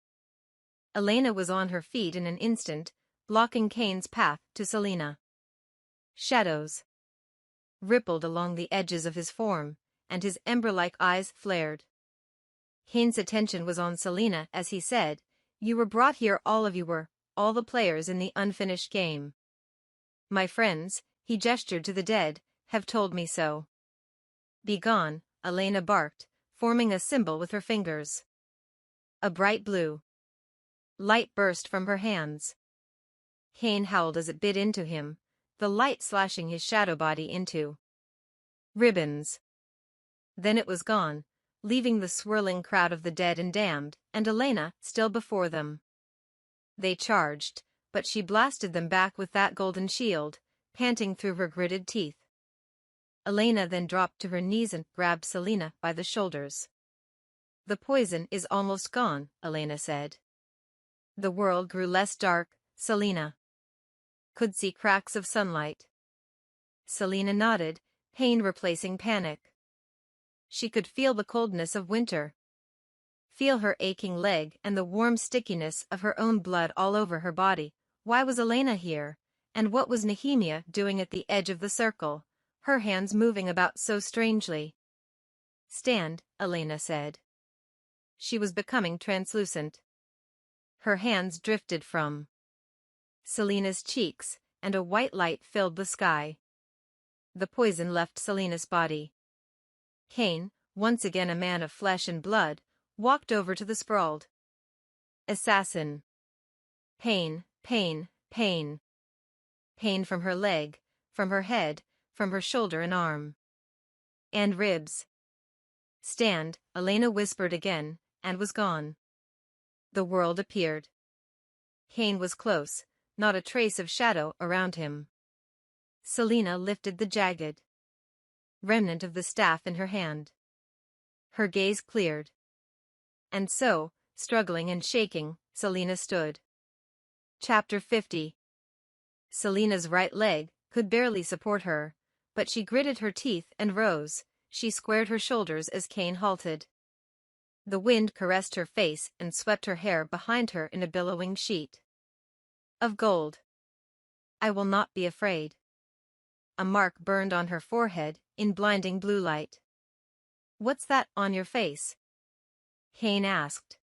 Celaena was on her feet in an instant, blocking Cain's path to Celaena. Shadows rippled along the edges of his form, and his ember-like eyes flared. Cain's attention was on Celaena as he said, "You were brought here, all of you were, all the players in the unfinished game. My friends," he gestured to the dead, "have told me so." "Be gone," Celaena barked, forming a symbol with her fingers. A bright blue light burst from her hands. Cain howled as it bit into him, the light slashing his shadow body into ribbons. Then it was gone, leaving the swirling crowd of the dead and damned, and Celaena still before them. They charged, but she blasted them back with that golden shield, panting through her gritted teeth. Celaena then dropped to her knees and grabbed Celaena by the shoulders. "The poison is almost gone," Celaena said. The world grew less dark. Celaena could see cracks of sunlight. Celaena nodded, pain replacing panic. She could feel the coldness of winter feel her aching leg and the warm stickiness of her own blood all over her body. Why was Celaena here? And what was Nehemia doing at the edge of the circle, her hands moving about so strangely? "Stand," Celaena said. She was becoming translucent. Her hands drifted from Celaena's cheeks, and a white light filled the sky. The poison left Celaena's body. Cain, once again a man of flesh and blood, walked over to the sprawled assassin. Pain, pain, pain. Pain from her leg, from her head, from her shoulder and arm. And ribs. "Stand," Celaena whispered again, and was gone. The world appeared. Cain was close, not a trace of shadow around him. Celaena lifted the jagged remnant of the staff in her hand. Her gaze cleared. And so, struggling and shaking, Celaena stood. Chapter 50. Celaena's right leg could barely support her, but she gritted her teeth and rose. She squared her shoulders as Cain halted. The wind caressed her face and swept her hair behind her in a billowing sheet of gold. "I will not be afraid." A mark burned on her forehead in blinding blue light. "What's that on your face?" Cain asked.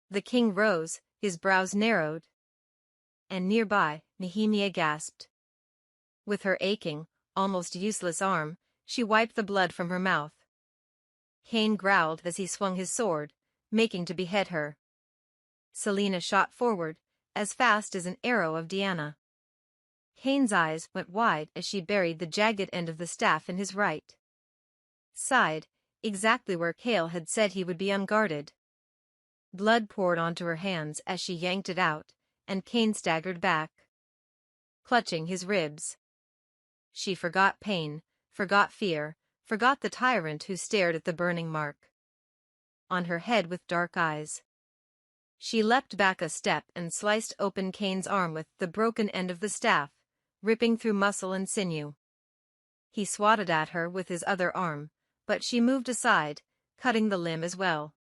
The king rose, his brows narrowed. And nearby, Nehemia gasped. With her aching, almost useless arm, she wiped the blood from her mouth. Cain growled as he swung his sword, making to behead her. Celaena shot forward, as fast as an arrow of Diana. Cain's eyes went wide as she buried the jagged end of the staff in his right side, exactly where Cale had said he would be unguarded. Blood poured onto her hands as she yanked it out, and Cain staggered back, clutching his ribs. She forgot pain, forgot fear, forgot the tyrant who stared at the burning mark on her head with dark eyes. She leapt back a step and sliced open Cain's arm with the broken end of the staff, ripping through muscle and sinew. He swatted at her with his other arm, but she moved aside, cutting the limb as well.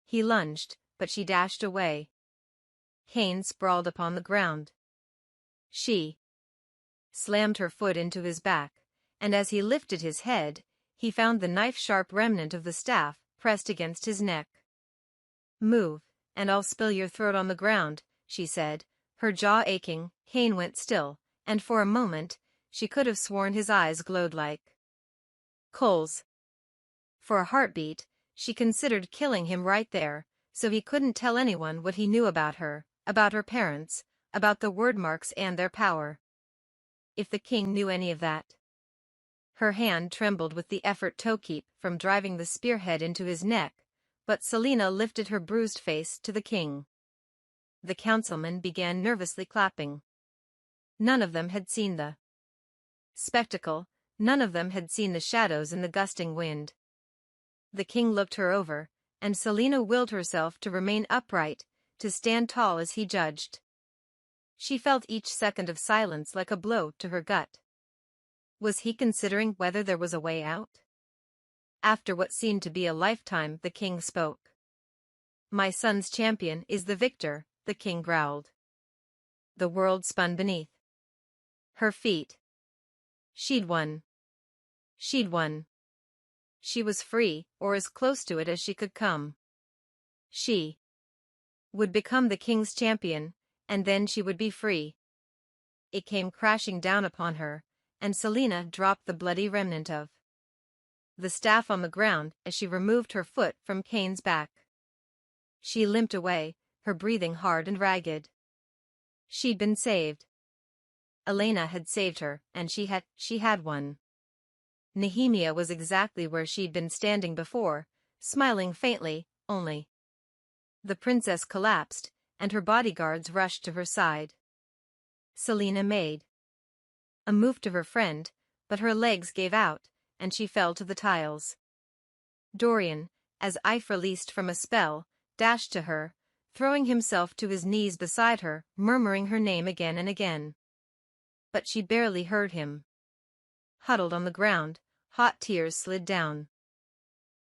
He lunged, but she dashed away. Cain sprawled upon the ground. She slammed her foot into his back, and as he lifted his head, he found the knife-sharp remnant of the staff pressed against his neck. "Move, and I'll spill your throat on the ground," she said, her jaw aching. Cain went still, and for a moment, she could have sworn his eyes glowed like coals. For a heartbeat, she considered killing him right there, so he couldn't tell anyone what he knew about her parents, about the word marks and their power. If the king knew any of that. Her hand trembled with the effort to keep from driving the spearhead into his neck, but Celaena lifted her bruised face to the king. The councilmen began nervously clapping. None of them had seen the spectacle, none of them had seen the shadows in the gusting wind. The king looked her over, and Celaena willed herself to remain upright, to stand tall as he judged. She felt each second of silence like a blow to her gut. Was he considering whether there was a way out? After what seemed to be a lifetime, the king spoke. "My son's champion is the victor," the king growled. The world spun beneath her feet. She'd won. She'd won. She was free, or as close to it as she could come. She would become the king's champion, and then she would be free. It came crashing down upon her, and Celaena dropped the bloody remnant of the staff on the ground as she removed her foot from Cain's back. She limped away, her breathing hard and ragged. She'd been saved. Celaena had saved her, and she had won. Nehemia was exactly where she'd been standing before, smiling faintly, only. The princess collapsed, and her bodyguards rushed to her side. Celaena made a move to her friend, but her legs gave out, and she fell to the tiles. Dorian, as if released from a spell, dashed to her, throwing himself to his knees beside her, murmuring her name again and again. But she barely heard him. Huddled on the ground, hot tears slid down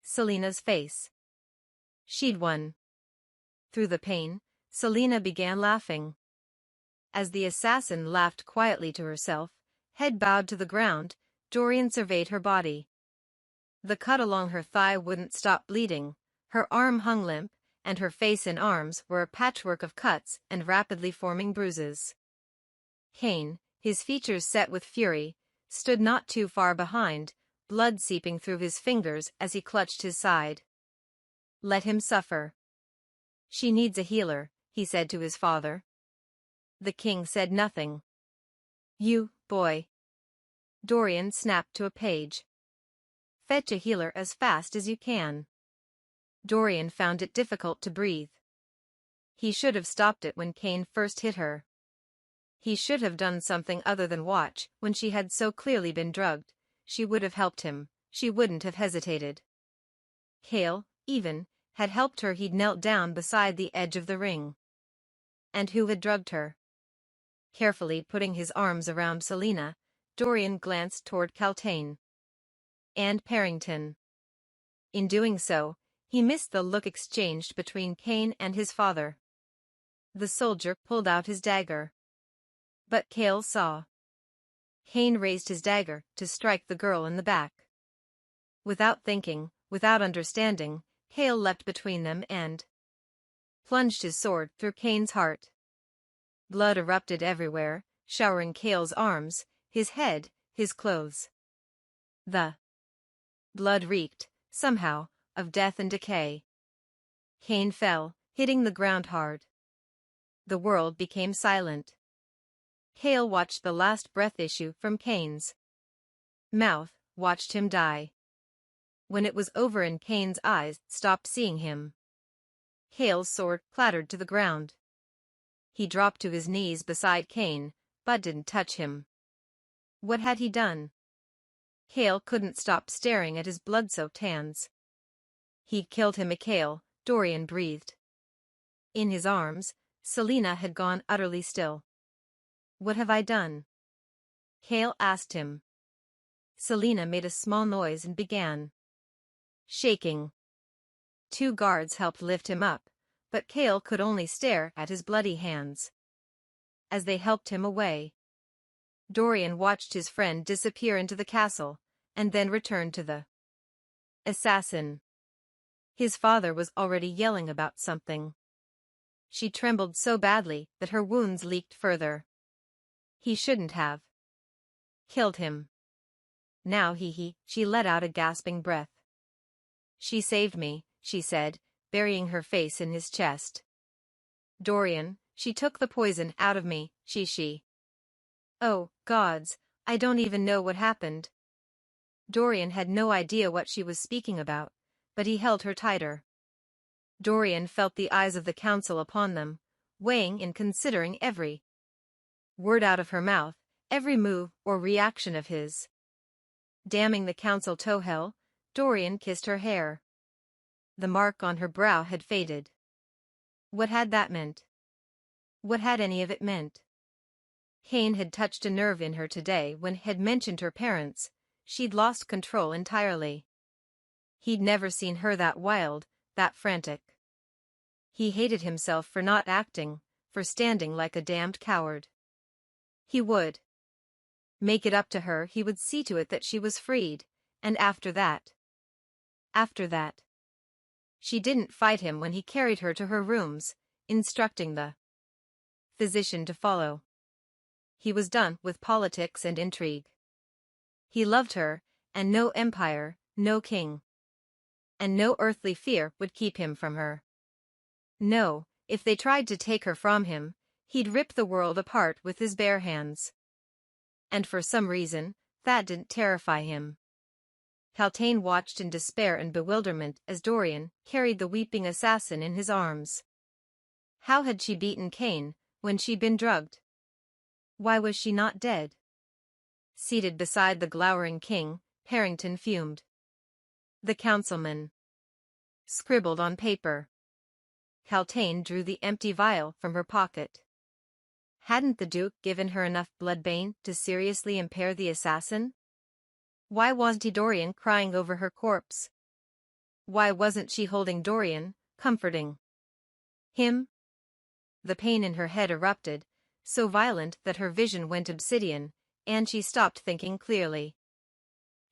Celaena's face. She'd won. Through the pain, Celaena began laughing. As the assassin laughed quietly to herself, head bowed to the ground, Dorian surveyed her body. The cut along her thigh wouldn't stop bleeding, her arm hung limp, and her face and arms were a patchwork of cuts and rapidly forming bruises. Cain, his features set with fury, stood not too far behind, blood seeping through his fingers as he clutched his side. Let him suffer. She needs a healer, he said to his father. The king said nothing. You, boy. Dorian snapped to a page. Fetch a healer as fast as you can. Dorian found it difficult to breathe. He should have stopped it when Cain first hit her. He should have done something other than watch when she had so clearly been drugged. She would have helped him, she wouldn't have hesitated. Cale, even, had helped her. He'd knelt down beside the edge of the ring. And who had drugged her? Carefully putting his arms around Celaena, Dorian glanced toward Celaena and Parrington. In doing so, he missed the look exchanged between Cain and his father. The soldier pulled out his dagger. But Cale saw. Cain raised his dagger to strike the girl in the back. Without thinking, without understanding, Cale leapt between them and plunged his sword through Cain's heart. Blood erupted everywhere, showering Cale's arms, his head, his clothes. The blood reeked, somehow, of death and decay. Cain fell, hitting the ground hard. The world became silent. Cale watched the last breath issue from Cain's mouth, watched him die. When it was over and Cain's eyes stopped seeing him, Cale's sword clattered to the ground. He dropped to his knees beside Cain, but didn't touch him. What had he done? Cale couldn't stop staring at his blood-soaked hands. He'd killed him. Cale, Dorian breathed. In his arms, Celaena had gone utterly still. What have I done? Cale asked him. Celaena made a small noise and began shaking. 2 guards helped lift him up, but Cale could only stare at his bloody hands. As they helped him away, Dorian watched his friend disappear into the castle, and then returned to the assassin. His father was already yelling about something. She trembled so badly that her wounds leaked further. He shouldn't have killed him. Now she let out a gasping breath. She saved me, she said, burying her face in his chest. Dorian, she took the poison out of me, she. Oh, gods, I don't even know what happened. Dorian had no idea what she was speaking about, but he held her tighter. Dorian felt the eyes of the council upon them, weighing and considering every word out of her mouth, every move or reaction of his. Damning the council to hell, Dorian kissed her hair. The mark on her brow had faded. What had that meant? What had any of it meant? Cain had touched a nerve in her today when he had mentioned her parents. She'd lost control entirely. He'd never seen her that wild, that frantic. He hated himself for not acting, for standing like a damned coward. He would make it up to her. He would see to it that she was freed, and after that. She didn't fight him when he carried her to her rooms, instructing the physician to follow. He was done with politics and intrigue. He loved her, and no empire, no king, and no earthly fear would keep him from her. No, if they tried to take her from him, he'd rip the world apart with his bare hands. And for some reason, that didn't terrify him. Celaena watched in despair and bewilderment as Dorian carried the weeping assassin in his arms. How had she beaten Cain when she'd been drugged? Why was she not dead? Seated beside the glowering king, Parrington fumed. The councilman scribbled on paper. Celaena drew the empty vial from her pocket. Hadn't the Duke given her enough bloodbane to seriously impair the assassin? Why wasn't Dorian crying over her corpse? Why wasn't she holding Dorian, comforting. Him? The pain in her head erupted, so violent that her vision went obsidian, and she stopped thinking clearly.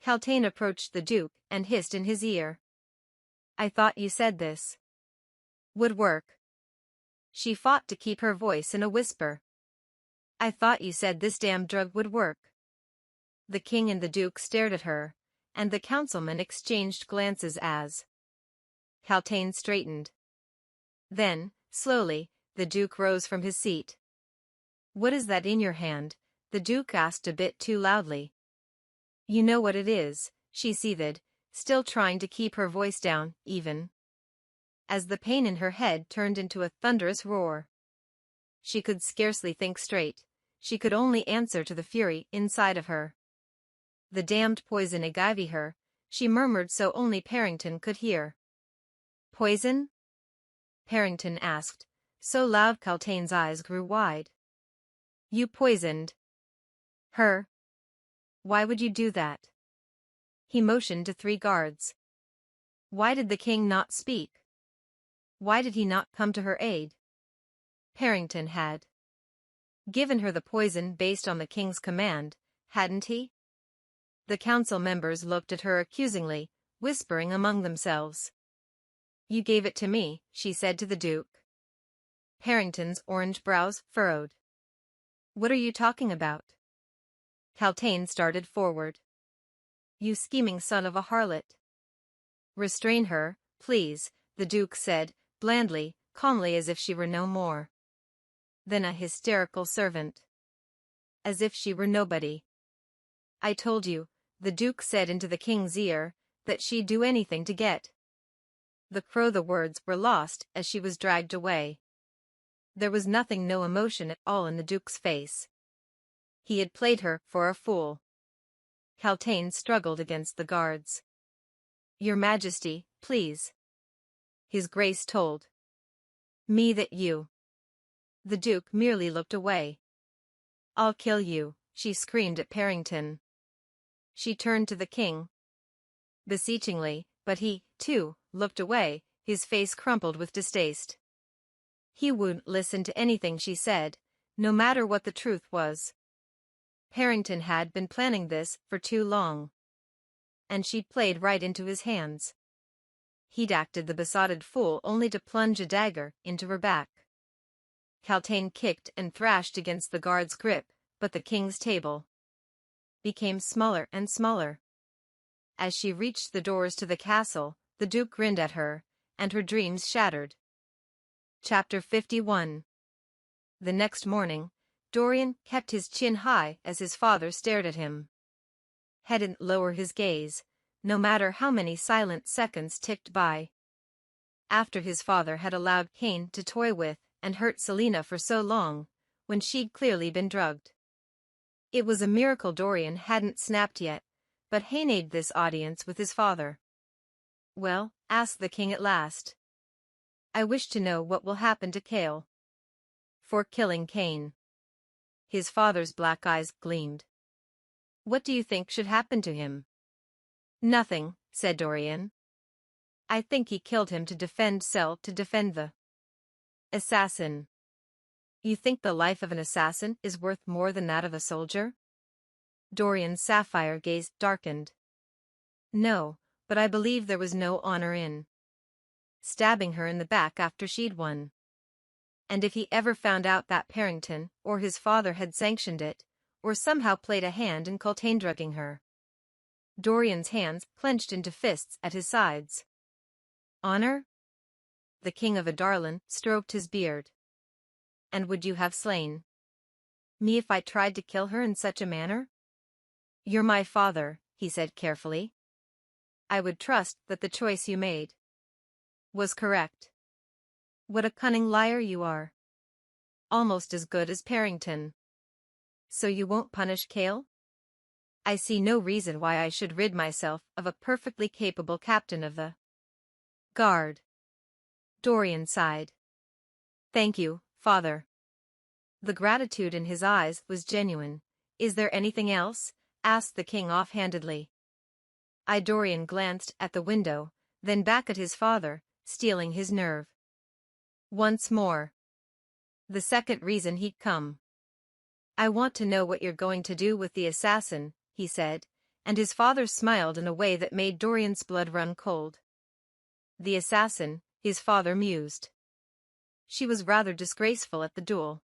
Celaena approached the Duke and hissed in his ear. "I thought you said this would work." She fought to keep her voice in a whisper. "I thought you said this damn drug would work." The king and the Duke stared at her, and the councilmen exchanged glances as Celaena straightened. Then, slowly, the Duke rose from his seat. "What is that in your hand?" the Duke asked a bit too loudly. "You know what it is," she seethed, still trying to keep her voice down, even as the pain in her head turned into a thunderous roar. She could scarcely think straight. She could only answer to the fury inside of her. "The damned poison agave her," she murmured so only Parrington could hear. "Poison?" Parrington asked, so loud Celaena's eyes grew wide. "You poisoned her? Why would you do that?" He motioned to 3 guards. Why did the king not speak? Why did he not come to her aid? Parrington had given her the poison based on the king's command, hadn't he? The council members looked at her accusingly, whispering among themselves. "You gave it to me," she said to the Duke. Parrington's orange brows furrowed. "What are you talking about?" Celaena started forward. "You scheming son of a harlot." "Restrain her, please," the Duke said, blandly, calmly, as if she were no more than a hysterical servant. As if she were nobody. "I told you," the Duke said into the king's ear, "that she'd do anything to get." The words were lost as she was dragged away. There was nothing, no emotion at all in the Duke's face. He had played her for a fool. Celaena struggled against the guards. "Your Majesty, please." His Grace told me that you. The Duke merely looked away. "I'll kill you," she screamed at Parrington. She turned to the king beseechingly, but he, too, looked away, his face crumpled with distaste. He wouldn't listen to anything she said, no matter what the truth was. Parrington had been planning this for too long. And she'd played right into his hands. He'd acted the besotted fool only to plunge a dagger into her back. Celaena kicked and thrashed against the guard's grip, but the king's table became smaller and smaller. As she reached the doors to the castle, the Duke grinned at her, and her dreams shattered. Chapter 51. The next morning, Dorian kept his chin high as his father stared at him. Hadn't lower his gaze, no matter how many silent seconds ticked by. After his father had allowed Cain to toy with and hurt Celaena for so long, when she'd clearly been drugged. It was a miracle Dorian hadn't snapped yet, but hated this audience with his father. "Well," asked the king at last. "I wish to know what will happen to Cale for killing Cain." His father's black eyes gleamed. "What do you think should happen to him?" "Nothing," said Dorian. "I think he killed him to defend the assassin." "You think the life of an assassin is worth more than that of a soldier?" Dorian's sapphire gaze darkened. "No, but I believe there was no honor in stabbing her in the back after she'd won. And if he ever found out that Parrington or his father had sanctioned it, or somehow played a hand in Celaena drugging her." Dorian's hands clenched into fists at his sides. "Honor?" The king of Adarlan stroked his beard. "And would you have slain me if I tried to kill her in such a manner?" "You're my father," he said carefully. "I would trust that the choice you made was correct." "What a cunning liar you are. Almost as good as Parrington. So you won't punish Cale?" "I see no reason why I should rid myself of a perfectly capable captain of the guard." Dorian sighed. "Thank you, father." The gratitude in his eyes was genuine. "Is there anything else?" asked the king offhandedly. Dorian glanced at the window, then back at his father, stealing his nerve. Once more. The second reason he'd come. "I want to know what you're going to do with the assassin," he said, and his father smiled in a way that made Dorian's blood run cold. The assassin, his father mused. She was rather disgraceful at the duel.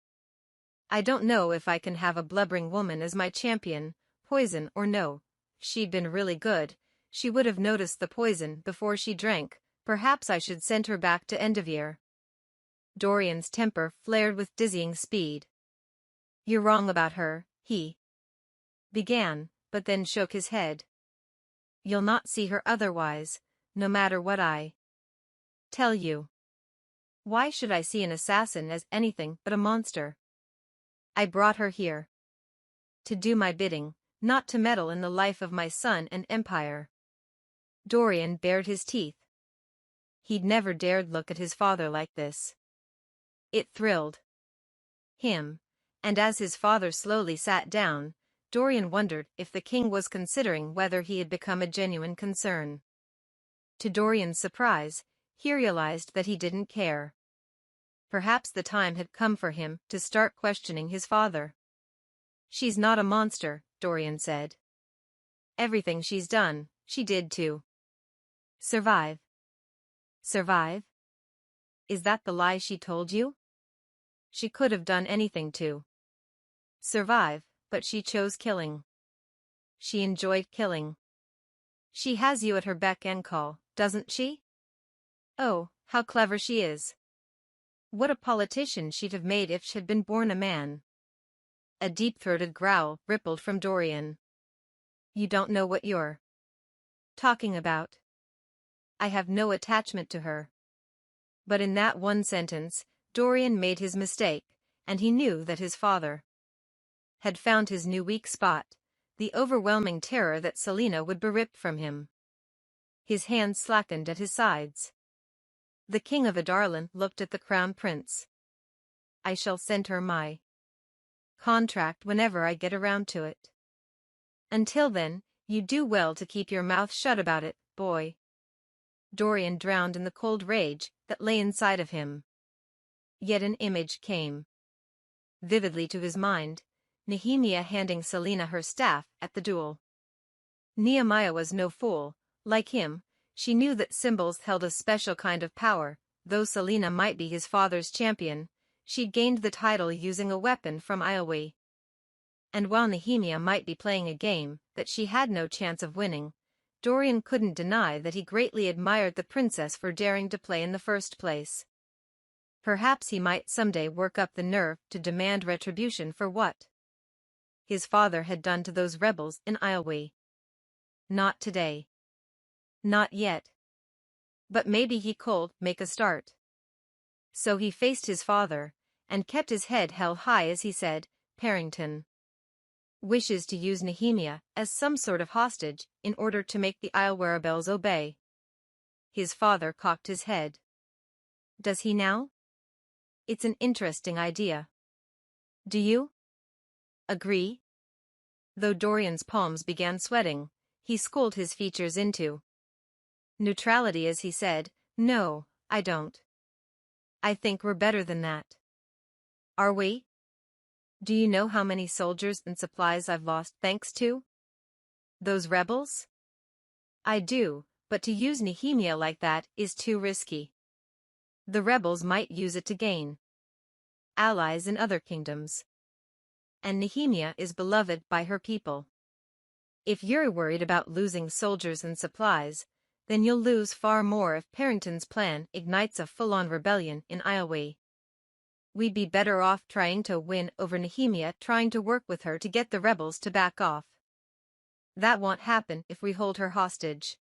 "I don't know if I can have a blubbering woman as my champion, poison or no. She'd been really good. She would have noticed the poison before she drank. Perhaps I should send her back to Endevier." Dorian's temper flared with dizzying speed. "You're wrong about her," he began, but then shook his head. "You'll not see her otherwise, no matter what I tell you. Why should I see an assassin as anything but a monster? I brought her here to do my bidding, not to meddle in the life of my son and empire." Dorian bared his teeth. He'd never dared look at his father like this. It thrilled him, and as his father slowly sat down, Dorian wondered if the king was considering whether he had become a genuine concern. To Dorian's surprise, he realized that he didn't care. Perhaps the time had come for him to start questioning his father. "She's not a monster," Dorian said. "Everything she's done, she did to survive." "Survive? Is that the lie she told you?" "She could have done anything to survive, but she chose killing. She enjoyed killing. She has you at her beck and call, doesn't she? Oh, how clever she is. What a politician she'd have made if she'd been born a man." A deep-throated growl rippled from Dorian. "You don't know what you're talking about. I have no attachment to her." But in that one sentence, Dorian made his mistake, and he knew that his father had found his new weak spot, the overwhelming terror that Celaena would be ripped from him. His hands slackened at his sides. The king of Adarlan looked at the crown prince. "I shall send her my contract whenever I get around to it. Until then, you do well to keep your mouth shut about it, boy." Dorian drowned in the cold rage that lay inside of him. Yet an image came vividly to his mind, Nehemia handing Celaena her staff at the duel. Nehemiah was no fool. Like him, she knew that symbols held a special kind of power. Though Celaena might be his father's champion, she'd gained the title using a weapon from Ioway. And while Nehemia might be playing a game that she had no chance of winning, Dorian couldn't deny that he greatly admired the princess for daring to play in the first place. Perhaps he might someday work up the nerve to demand retribution for what his father had done to those rebels in Ioway. Not today. Not yet. But maybe he could make a start. So he faced his father, and kept his head held high as he said, "Parrington wishes to use Nehemia as some sort of hostage in order to make the Islewerebels obey." His father cocked his head. "Does he now? It's an interesting idea. Do you agree?" Though Dorian's palms began sweating, he schooled his features into neutrality as he said, "No, I don't. I think we're better than that." "Are we? Do you know how many soldiers and supplies I've lost thanks to those rebels?" "I do, but to use Nehemia like that is too risky. The rebels might use it to gain allies in other kingdoms. And Nehemia is beloved by her people. If you're worried about losing soldiers and supplies, then you'll lose far more if Parrington's plan ignites a full-on rebellion in Ioway. We'd be better off trying to win over Nehemia, trying to work with her to get the rebels to back off. That won't happen if we hold her hostage."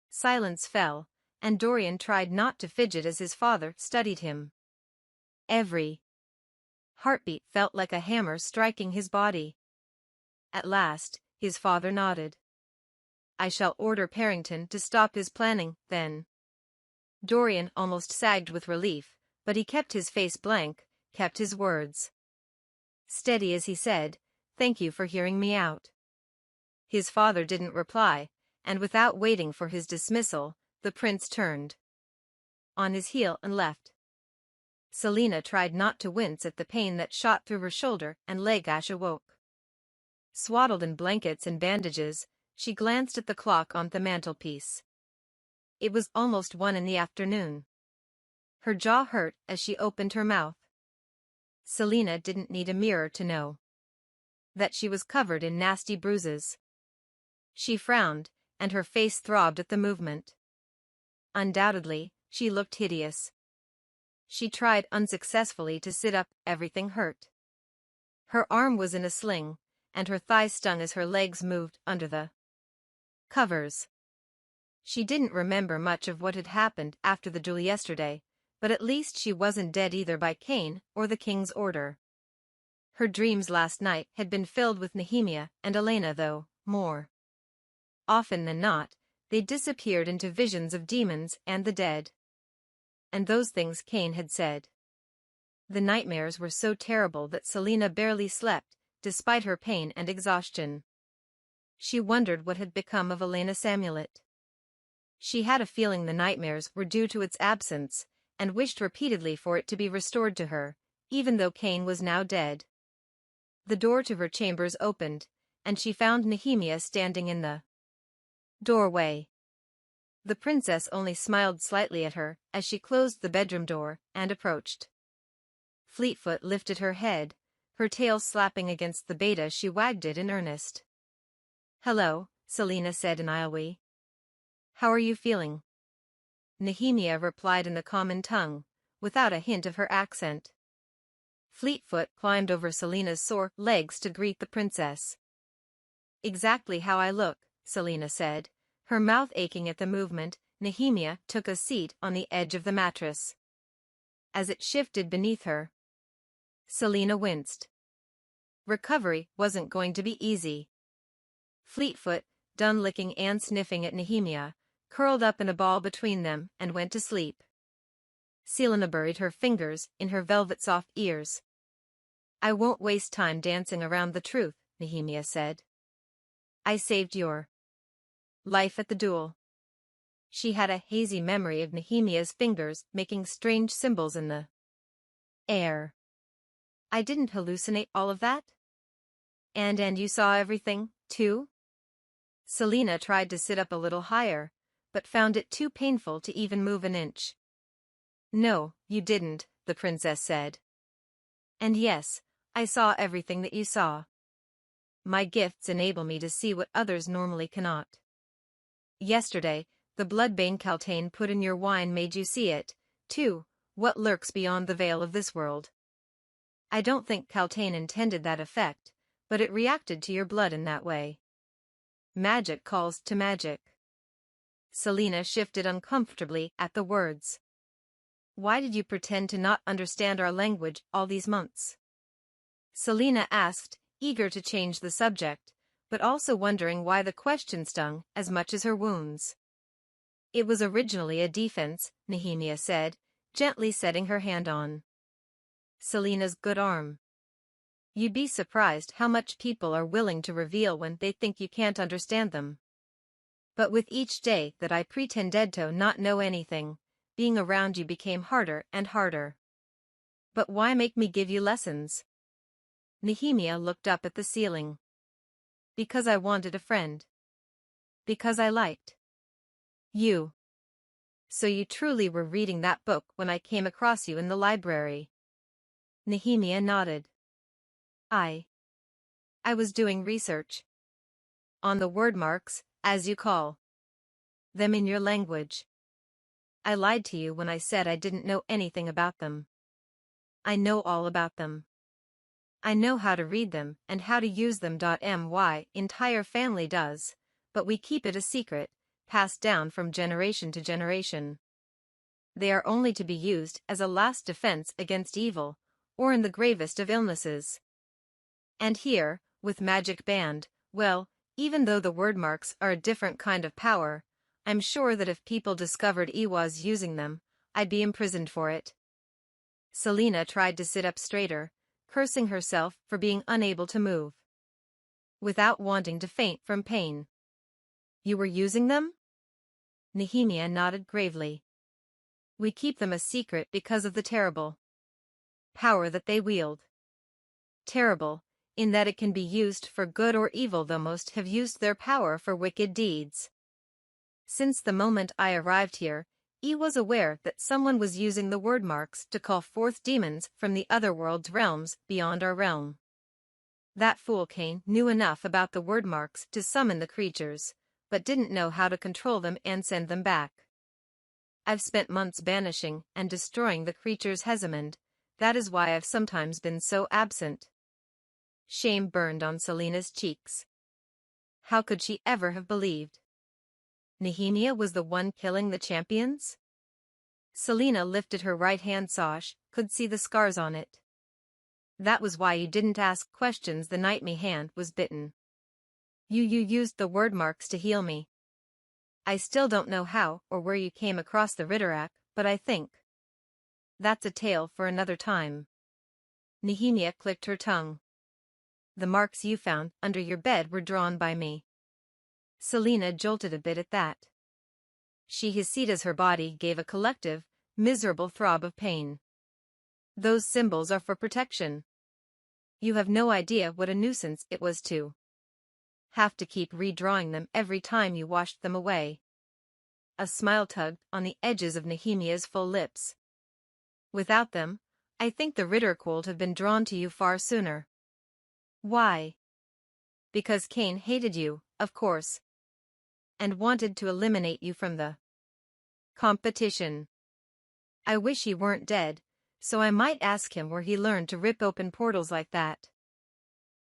Silence fell, and Dorian tried not to fidget as his father studied him. Every heartbeat felt like a hammer striking his body. At last, his father nodded. "I shall order Parrington to stop his planning, then." Dorian almost sagged with relief, but he kept his face blank, kept his words steady as he said, "Thank you for hearing me out." His father didn't reply, and without waiting for his dismissal, the prince turned on his heel and left. Celaena tried not to wince at the pain that shot through her shoulder and leg as she awoke. Swaddled in blankets and bandages, she glanced at the clock on the mantelpiece. It was almost 1 in the afternoon. Her jaw hurt as she opened her mouth. Celaena didn't need a mirror to know that she was covered in nasty bruises. She frowned, and her face throbbed at the movement. Undoubtedly, she looked hideous. She tried unsuccessfully to sit up, everything hurt. Her arm was in a sling, and her thigh stung as her legs moved under the covers. She didn't remember much of what had happened after the duel yesterday, but at least she wasn't dead either by Cain or the king's order. Her dreams last night had been filled with Nehemia and Elena, though, more often than not, they disappeared into visions of demons and the dead. And those things Cain had said. The nightmares were so terrible that Celaena barely slept, despite her pain and exhaustion. She wondered what had become of Elena's amulet. She had a feeling the nightmares were due to its absence, and wished repeatedly for it to be restored to her, even though Cain was now dead. The door to her chambers opened, and she found Nehemia standing in the doorway. The princess only smiled slightly at her as she closed the bedroom door and approached. Fleetfoot lifted her head, her tail slapping against the bed as she wagged it in earnest. "Hello," Celaena said in Ioway. "How are you feeling?" Nehemia replied in the common tongue, without a hint of her accent. Fleetfoot climbed over Celaena's sore legs to greet the princess. "Exactly how I look," Celaena said, her mouth aching at the movement. Nehemia took a seat on the edge of the mattress. As it shifted beneath her, Celaena winced. Recovery wasn't going to be easy. Fleetfoot, done licking and sniffing at Nehemia, curled up in a ball between them and went to sleep. Celaena buried her fingers in her velvet soft ears. "I won't waste time dancing around the truth," Nehemia said. "I saved your life at the duel." She had a hazy memory of Nehemia's fingers making strange symbols in the air. "I didn't hallucinate all of that?" And you saw everything, too?" Celaena tried to sit up a little higher, but found it too painful to even move an inch. "No, you didn't," the princess said. "And yes, I saw everything that you saw. My gifts enable me to see what others normally cannot. Yesterday, the blood-bane Celaena put in your wine made you see it, too, what lurks beyond the veil of this world. I don't think Celaena intended that effect, but it reacted to your blood in that way. Magic calls to magic." Celaena shifted uncomfortably at the words. "Why did you pretend to not understand our language all these months?" Celaena asked, eager to change the subject, but also wondering why the question stung as much as her wounds. "It was originally a defense," Nehemia said, gently setting her hand on Celaena's good arm. "You'd be surprised how much people are willing to reveal when they think you can't understand them. But with each day that I pretended to not know anything, being around you became harder and harder." "But why make me give you lessons?" Nehemia looked up at the ceiling. "Because I wanted a friend. Because I liked you." "So you truly were reading that book when I came across you in the library?" Nehemia nodded. I was doing research on the word marks, as you call them in your language. I lied to you when I said I didn't know anything about them. I know all about them. I know how to read them and how to use them. My entire family does, but we keep it a secret, passed down from generation to generation. They are only to be used as a last defense against evil, or in the gravest of illnesses. And here, with magic band, well, even though the word marks are a different kind of power, I'm sure that if people discovered I was using them, I'd be imprisoned for it." Celaena tried to sit up straighter, cursing herself for being unable to move, without wanting to faint from pain. "You were using them?" Nehemia nodded gravely. We keep them a secret because of the terrible power that they wield. Terrible, in that it can be used for good or evil, though most have used their power for wicked deeds. Since the moment I arrived here, I was aware that someone was using the word marks to call forth demons from the other world's realms beyond our realm. That fool Cain knew enough about the word marks to summon the creatures, but didn't know how to control them and send them back. I've spent months banishing and destroying the creatures Hezimond. That is why I've sometimes been so absent. Shame burned on Celaena's cheeks. How could she ever have believed Nehemia was the one killing the champions? Celaena lifted her right hand. Sosh could see the scars on it. That was why you didn't ask questions the night me hand was bitten. You used the word marks to heal me. I still don't know how or where you came across the Ritterak, but I think that's a tale for another time. Nehemia clicked her tongue. The marks you found under your bed were drawn by me. Celaena jolted a bit at that. She hissed as her body gave a collective, miserable throb of pain. Those symbols are for protection. You have no idea what a nuisance it was to have to keep redrawing them every time you washed them away. A smile tugged on the edges of Nehemia's full lips. Without them, I think the Ritterk would have been drawn to you far sooner. Why? Because Cain hated you, of course, and wanted to eliminate you from the competition. I wish he weren't dead, so I might ask him where he learned to rip open portals like that.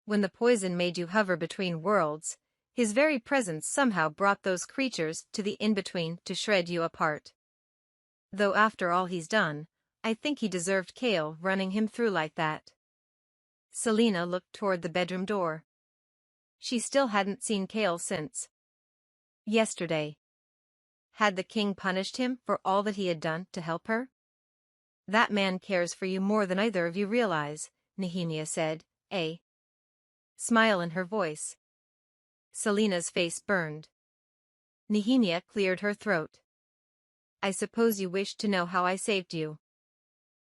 When the poison made you hover between worlds, his very presence somehow brought those creatures to the in-between to shred you apart. Though after all he's done, I think he deserved Kale running him through like that. Celaena looked toward the bedroom door. She still hadn't seen Kale since yesterday. Had the king punished him for all that he had done to help her? That man cares for you more than either of you realize, Nehemia said, a smile in her voice. Celaena's face burned. Nehemia cleared her throat. I suppose you wish to know how I saved you.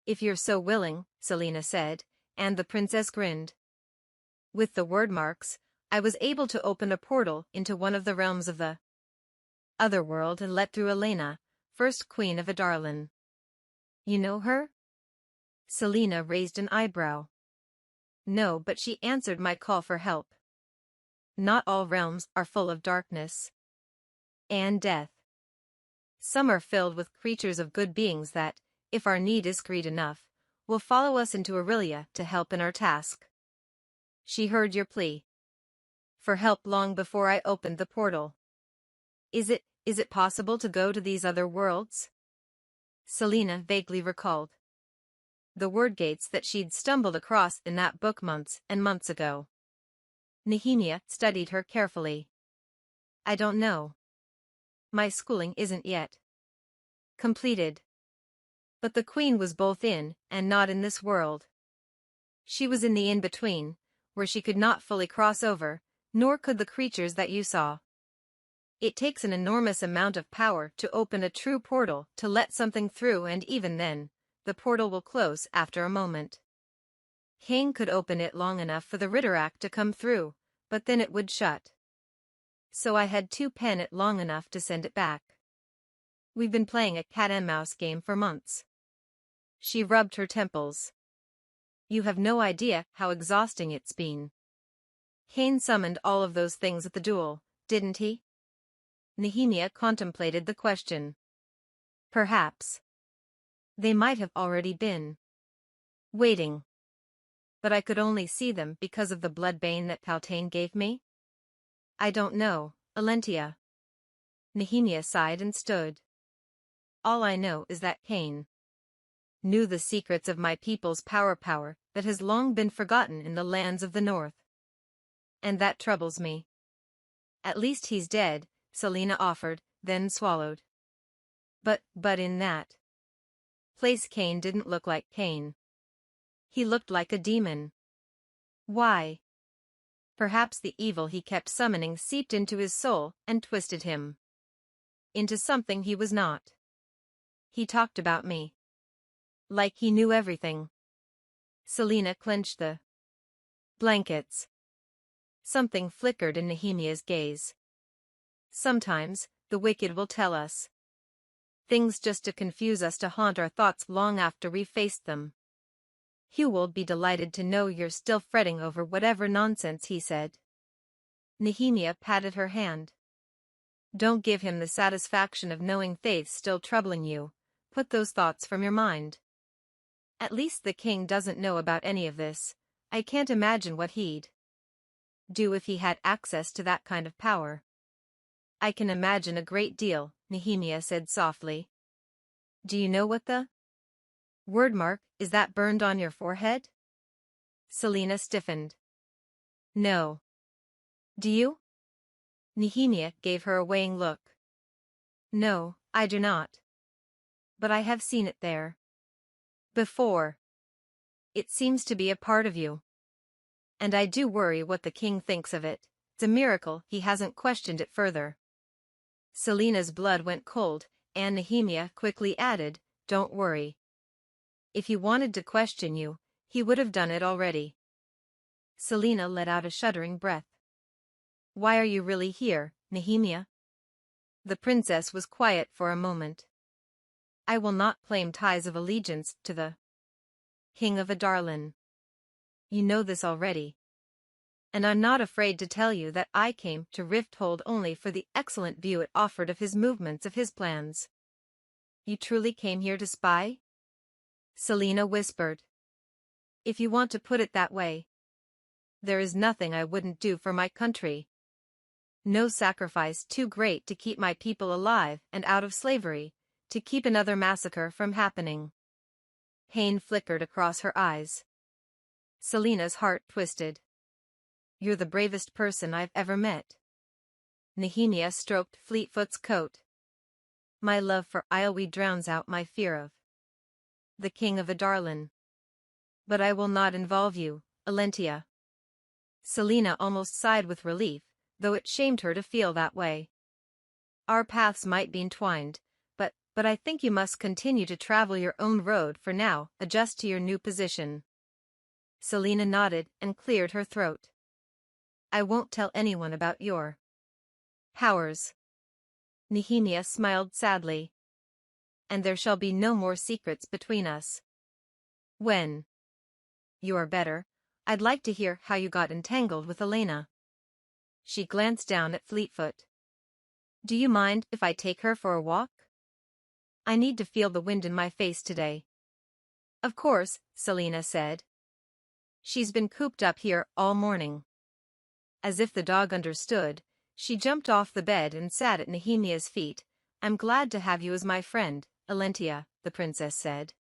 If you're so willing, Celaena said, and the princess grinned. With the word marks, I was able to open a portal into one of the realms of the otherworld and let through Elena, first queen of Adarlan. You know her? Celaena raised an eyebrow. No, but she answered my call for help. Not all realms are full of darkness and death. Some are filled with creatures of good beings that, if our need is great enough, will follow us into Aurelia to help in our task. She heard your plea for help long before I opened the portal. Is it possible to go to these other worlds? Celaena vaguely recalled the word gates that she'd stumbled across in that book months and months ago. Nehemia studied her carefully. I don't know. My schooling isn't yet completed. But the queen was both in and not in this world. She was in the in-between, where she could not fully cross over, nor could the creatures that you saw. It takes an enormous amount of power to open a true portal to let something through, and even then, the portal will close after a moment. Cain could open it long enough for the Ritterak to come through, but then it would shut. So I had to pen it long enough to send it back. We've been playing a cat-and-mouse game for months. She rubbed her temples. You have no idea how exhausting it's been. Cain summoned all of those things at the duel, didn't he? Nehemia contemplated the question. Perhaps. They might have already been waiting. But I could only see them because of the bloodbane that Paltain gave me. I don't know, Alentia. Nehemia sighed and stood. All I know is that Cain knew the secrets of my people's power that has long been forgotten in the lands of the north. And that troubles me. At least he's dead, Celaena offered, then swallowed. But in that place Cain didn't look like Cain. He looked like a demon. Why? Perhaps the evil he kept summoning seeped into his soul and twisted him into something he was not. He talked about me. Like he knew everything. Celaena clenched the blankets. Something flickered in Nehemia's gaze. Sometimes, the wicked will tell us things just to confuse us, to haunt our thoughts long after we've faced them. Hugh will be delighted to know you're still fretting over whatever nonsense he said. Nehemia patted her hand. Don't give him the satisfaction of knowing Faith's still troubling you. Put those thoughts from your mind. At least the king doesn't know about any of this. I can't imagine what he'd do if he had access to that kind of power. I can imagine a great deal, Nehemia said softly. Do you know what the word mark is that burned on your forehead? Celaena stiffened. No. Do you? Nehemia gave her a weighing look. No, I do not. But I have seen it there before. It seems to be a part of you. And I do worry what the king thinks of it. It's a miracle he hasn't questioned it further. Celaena's blood went cold, and Nehemia quickly added, Don't worry. If he wanted to question you, he would have done it already. Celaena let out a shuddering breath. Why are you really here, Nehemia? The princess was quiet for a moment. I will not claim ties of allegiance to the king of Adarlan. You know this already. And I'm not afraid to tell you that I came to Rifthold only for the excellent view it offered of his movements, of his plans. You truly came here to spy? Celaena whispered. If you want to put it that way. There is nothing I wouldn't do for my country. No sacrifice too great to keep my people alive and out of slavery, to keep another massacre from happening. Pain flickered across her eyes. Celaena's heart twisted. You're the bravest person I've ever met. Nehemia stroked Fleetfoot's coat. My love for Islweed drowns out my fear of the king of Adarlan. But I will not involve you, Alentia. Celaena almost sighed with relief, though it shamed her to feel that way. Our paths might be entwined, but I think you must continue to travel your own road for now, adjust to your new position. Celaena nodded and cleared her throat. I won't tell anyone about your powers. Nehemia smiled sadly. And there shall be no more secrets between us. When you are better, I'd like to hear how you got entangled with Elena. She glanced down at Fleetfoot. Do you mind if I take her for a walk? I need to feel the wind in my face today. Of course, Celaena said. She's been cooped up here all morning. As if the dog understood, she jumped off the bed and sat at Nehemia's feet. I'm glad to have you as my friend, Alentia, the princess said.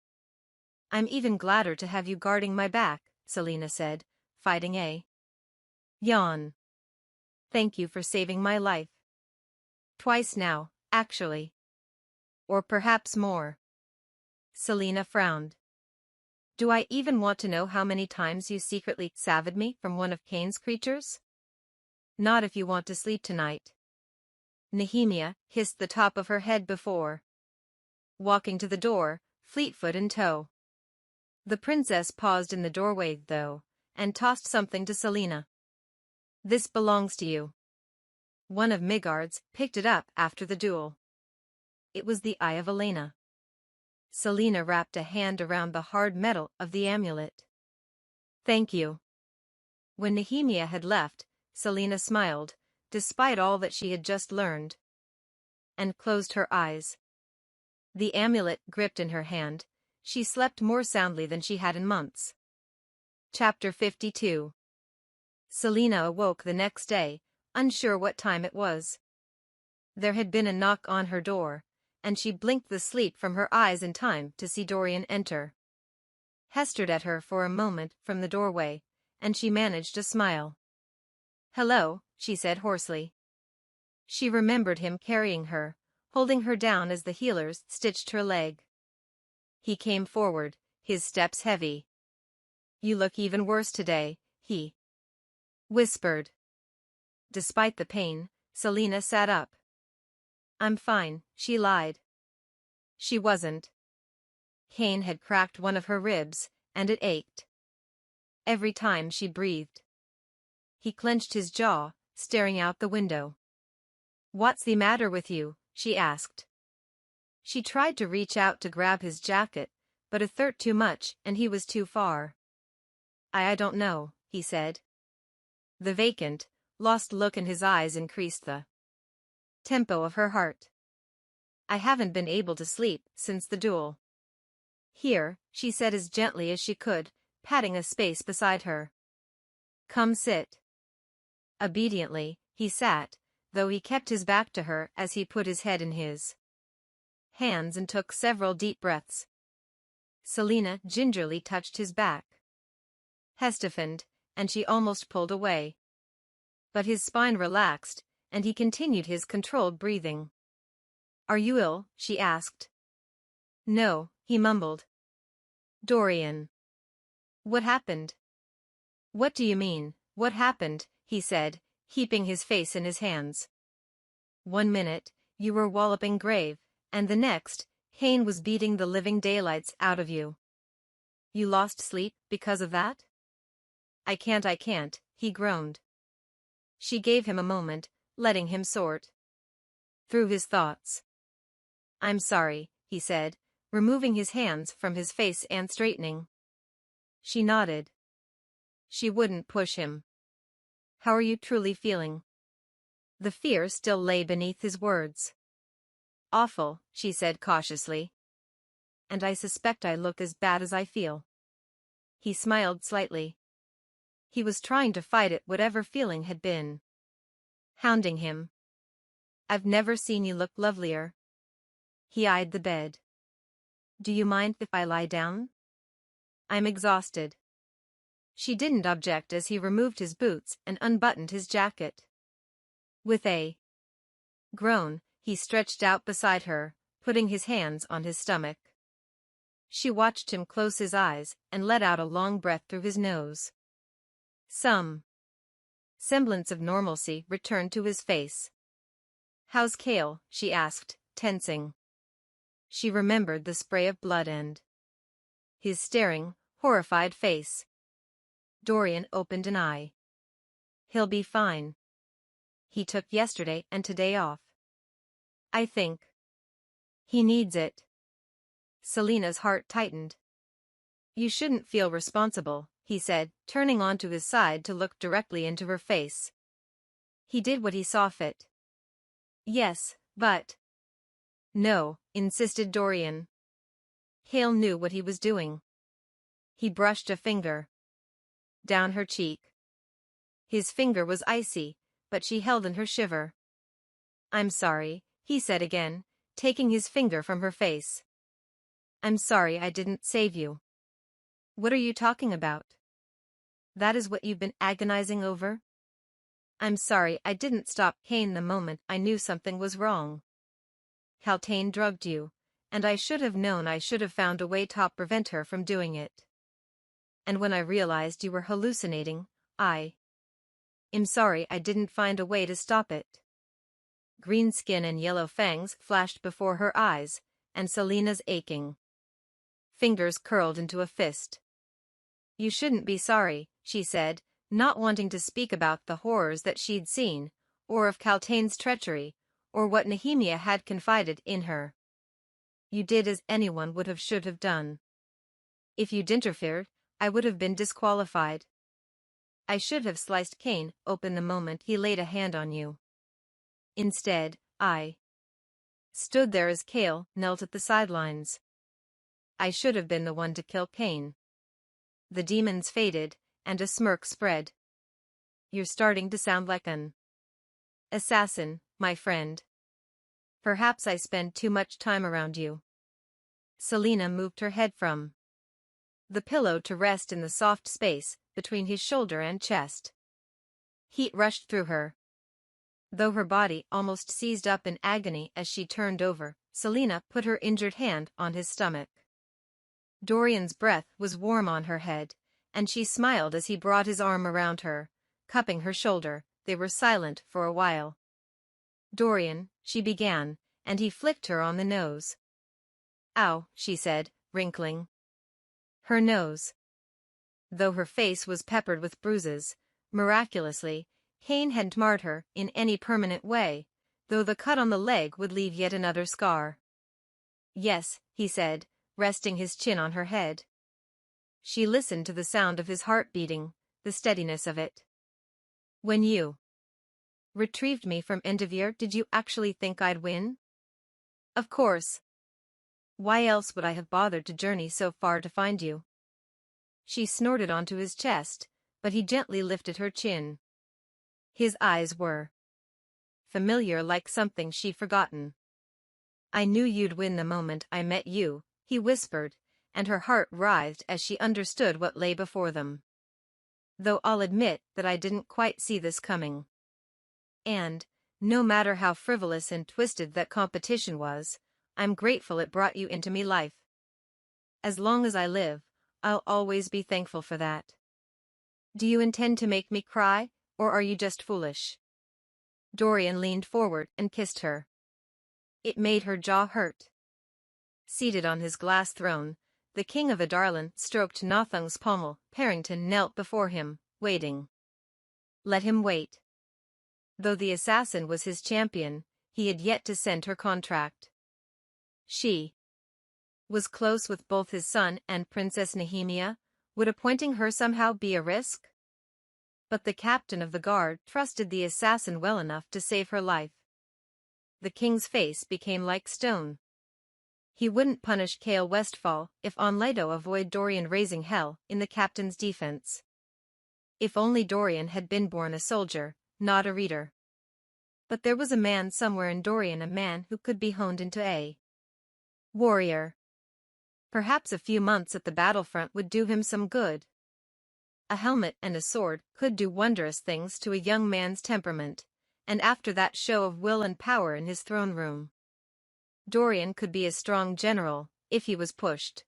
I'm even gladder to have you guarding my back, Celaena said, fighting a yawn. Thank you for saving my life. Twice now, actually. Or perhaps more. Celaena frowned. Do I even want to know how many times you secretly saved me from one of Cain's creatures? Not if you want to sleep tonight. Nehemia hissed the top of her head before walking to the door, Fleetfoot in tow. The princess paused in the doorway, though, and tossed something to Celaena. This belongs to you. One of Midgard's picked it up after the duel. It was the eye of Elena. Celaena wrapped a hand around the hard metal of the amulet. Thank you. When Nehemia had left, Celaena smiled, despite all that she had just learned, and closed her eyes. The amulet gripped in her hand, she slept more soundly than she had in months. Chapter 52. Celaena awoke the next day, unsure what time it was. There had been a knock on her door, and she blinked the sleep from her eyes in time to see Dorian enter. Hestered at her for a moment from the doorway, and she managed a smile. Hello, she said hoarsely. She remembered him carrying her, holding her down as the healers stitched her leg. He came forward, his steps heavy. You look even worse today, he whispered. Despite the pain, Celaena sat up. I'm fine, she lied. She wasn't. Cain had cracked one of her ribs, and it ached every time she breathed. He clenched his jaw, staring out the window. "What's the matter with you?" she asked. She tried to reach out to grab his jacket, but it hurt too much and he was too far. I don't know," he said. The vacant, lost look in his eyes increased the tempo of her heart. "I haven't been able to sleep since the duel." "Here," she said as gently as she could, patting a space beside her. "Come sit." Obediently, he sat, though he kept his back to her as he put his head in his hands and took several deep breaths. Celaena gingerly touched his back. He stiffened, and she almost pulled away. But his spine relaxed, and he continued his controlled breathing. "Are you ill?" she asked. "No," he mumbled. "Dorian." "What happened?" "What do you mean, what happened?" he said, heaping his face in his hands. "1 minute, you were walloping Grave, and the next, Cain was beating the living daylights out of you. You lost sleep because of that?" I can't, he groaned. She gave him a moment, letting him sort through his thoughts. "I'm sorry," he said, removing his hands from his face and straightening. She nodded. She wouldn't push him. "How are you truly feeling?" The fear still lay beneath his words. "Awful," she said cautiously. "And I suspect I look as bad as I feel." He smiled slightly. He was trying to fight it, whatever feeling had been hounding him. "I've never seen you look lovelier." He eyed the bed. "Do you mind if I lie down?" "I'm exhausted." She didn't object as he removed his boots and unbuttoned his jacket. With a groan, he stretched out beside her, putting his hands on his stomach. She watched him close his eyes and let out a long breath through his nose. Some semblance of normalcy returned to his face. "How's Cale?" she asked, tensing. She remembered the spray of blood and his staring, horrified face. Dorian opened an eye. "He'll be fine. He took yesterday and today off. I think he needs it." Celena's heart tightened. "You shouldn't feel responsible," he said, turning onto his side to look directly into her face. "He did what he saw fit." "Yes, but—" "No," insisted Dorian. Cale knew what he was doing. He brushed a finger down her cheek. His finger was icy, but she held in her shiver. "I'm sorry," he said again, taking his finger from her face. "I'm sorry I didn't save you." "What are you talking about?" "That is what you've been agonizing over?" "I'm sorry I didn't stop Cain the moment I knew something was wrong. Celaena drugged you, and I should have known. I should have found a way to prevent her from doing it. And when I realized you were hallucinating, I'm sorry I didn't find a way to stop it." Green skin and yellow fangs flashed before her eyes, and Celena's aching fingers curled into a fist. "You shouldn't be sorry," she said, not wanting to speak about the horrors that she'd seen, or of Celaena's treachery, or what Nehemia had confided in her. "You did as anyone would have should have done. If you'd interfered, I would have been disqualified. I should have sliced Cain open the moment he laid a hand on you. Instead, I stood there as Cale knelt at the sidelines. I should have been the one to kill Cain." The demons faded, and a smirk spread. "You're starting to sound like an assassin, my friend. Perhaps I spend too much time around you." Celaena moved her head from the pillow to rest in the soft space between his shoulder and chest. Heat rushed through her. Though her body almost seized up in agony as she turned over, Celaena put her injured hand on his stomach. Dorian's breath was warm on her head, and she smiled as he brought his arm around her, cupping her shoulder. They were silent for a while. "Dorian," she began, and he flicked her on the nose. Ow, she said, wrinkling her nose. Though her face was peppered with bruises, miraculously, Cain hadn't marred her in any permanent way, though the cut on the leg would leave yet another scar. Yes, he said, resting his chin on her head. She listened to the sound of his heart beating, the steadiness of it. When you retrieved me from Endeavour, did you actually think I'd win? Of course. Why else would I have bothered to journey so far to find you? She snorted onto his chest, but he gently lifted her chin. His eyes were familiar, like something she'd forgotten. I knew you'd win the moment I met you, he whispered, and her heart writhed as she understood what lay before them. Though I'll admit that I didn't quite see this coming. And, no matter how frivolous and twisted that competition was, I'm grateful it brought you into me life. As long as I live, I'll always be thankful for that. Do you intend to make me cry, or are you just foolish? Dorian leaned forward and kissed her. It made her jaw hurt. Seated on his glass throne, the king of Adarlan stroked Nothung's pommel. Parrington knelt before him, waiting. Let him wait. Though the assassin was his champion, he had yet to send her contract. She was close with both his son and Princess Nehemia. Would appointing her somehow be a risk? But the captain of the guard trusted the assassin well enough to save her life. The king's face became like stone. He wouldn't punish Cale Westfall if Onledo avoided Dorian raising hell in the captain's defense. If only Dorian had been born a soldier, not a reader. But there was a man somewhere in Dorian, a man who could be honed into a warrior. Perhaps a few months at the battlefront would do him some good. A helmet and a sword could do wondrous things to a young man's temperament, and after that show of will and power in his throne room, Dorian could be a strong general, if he was pushed.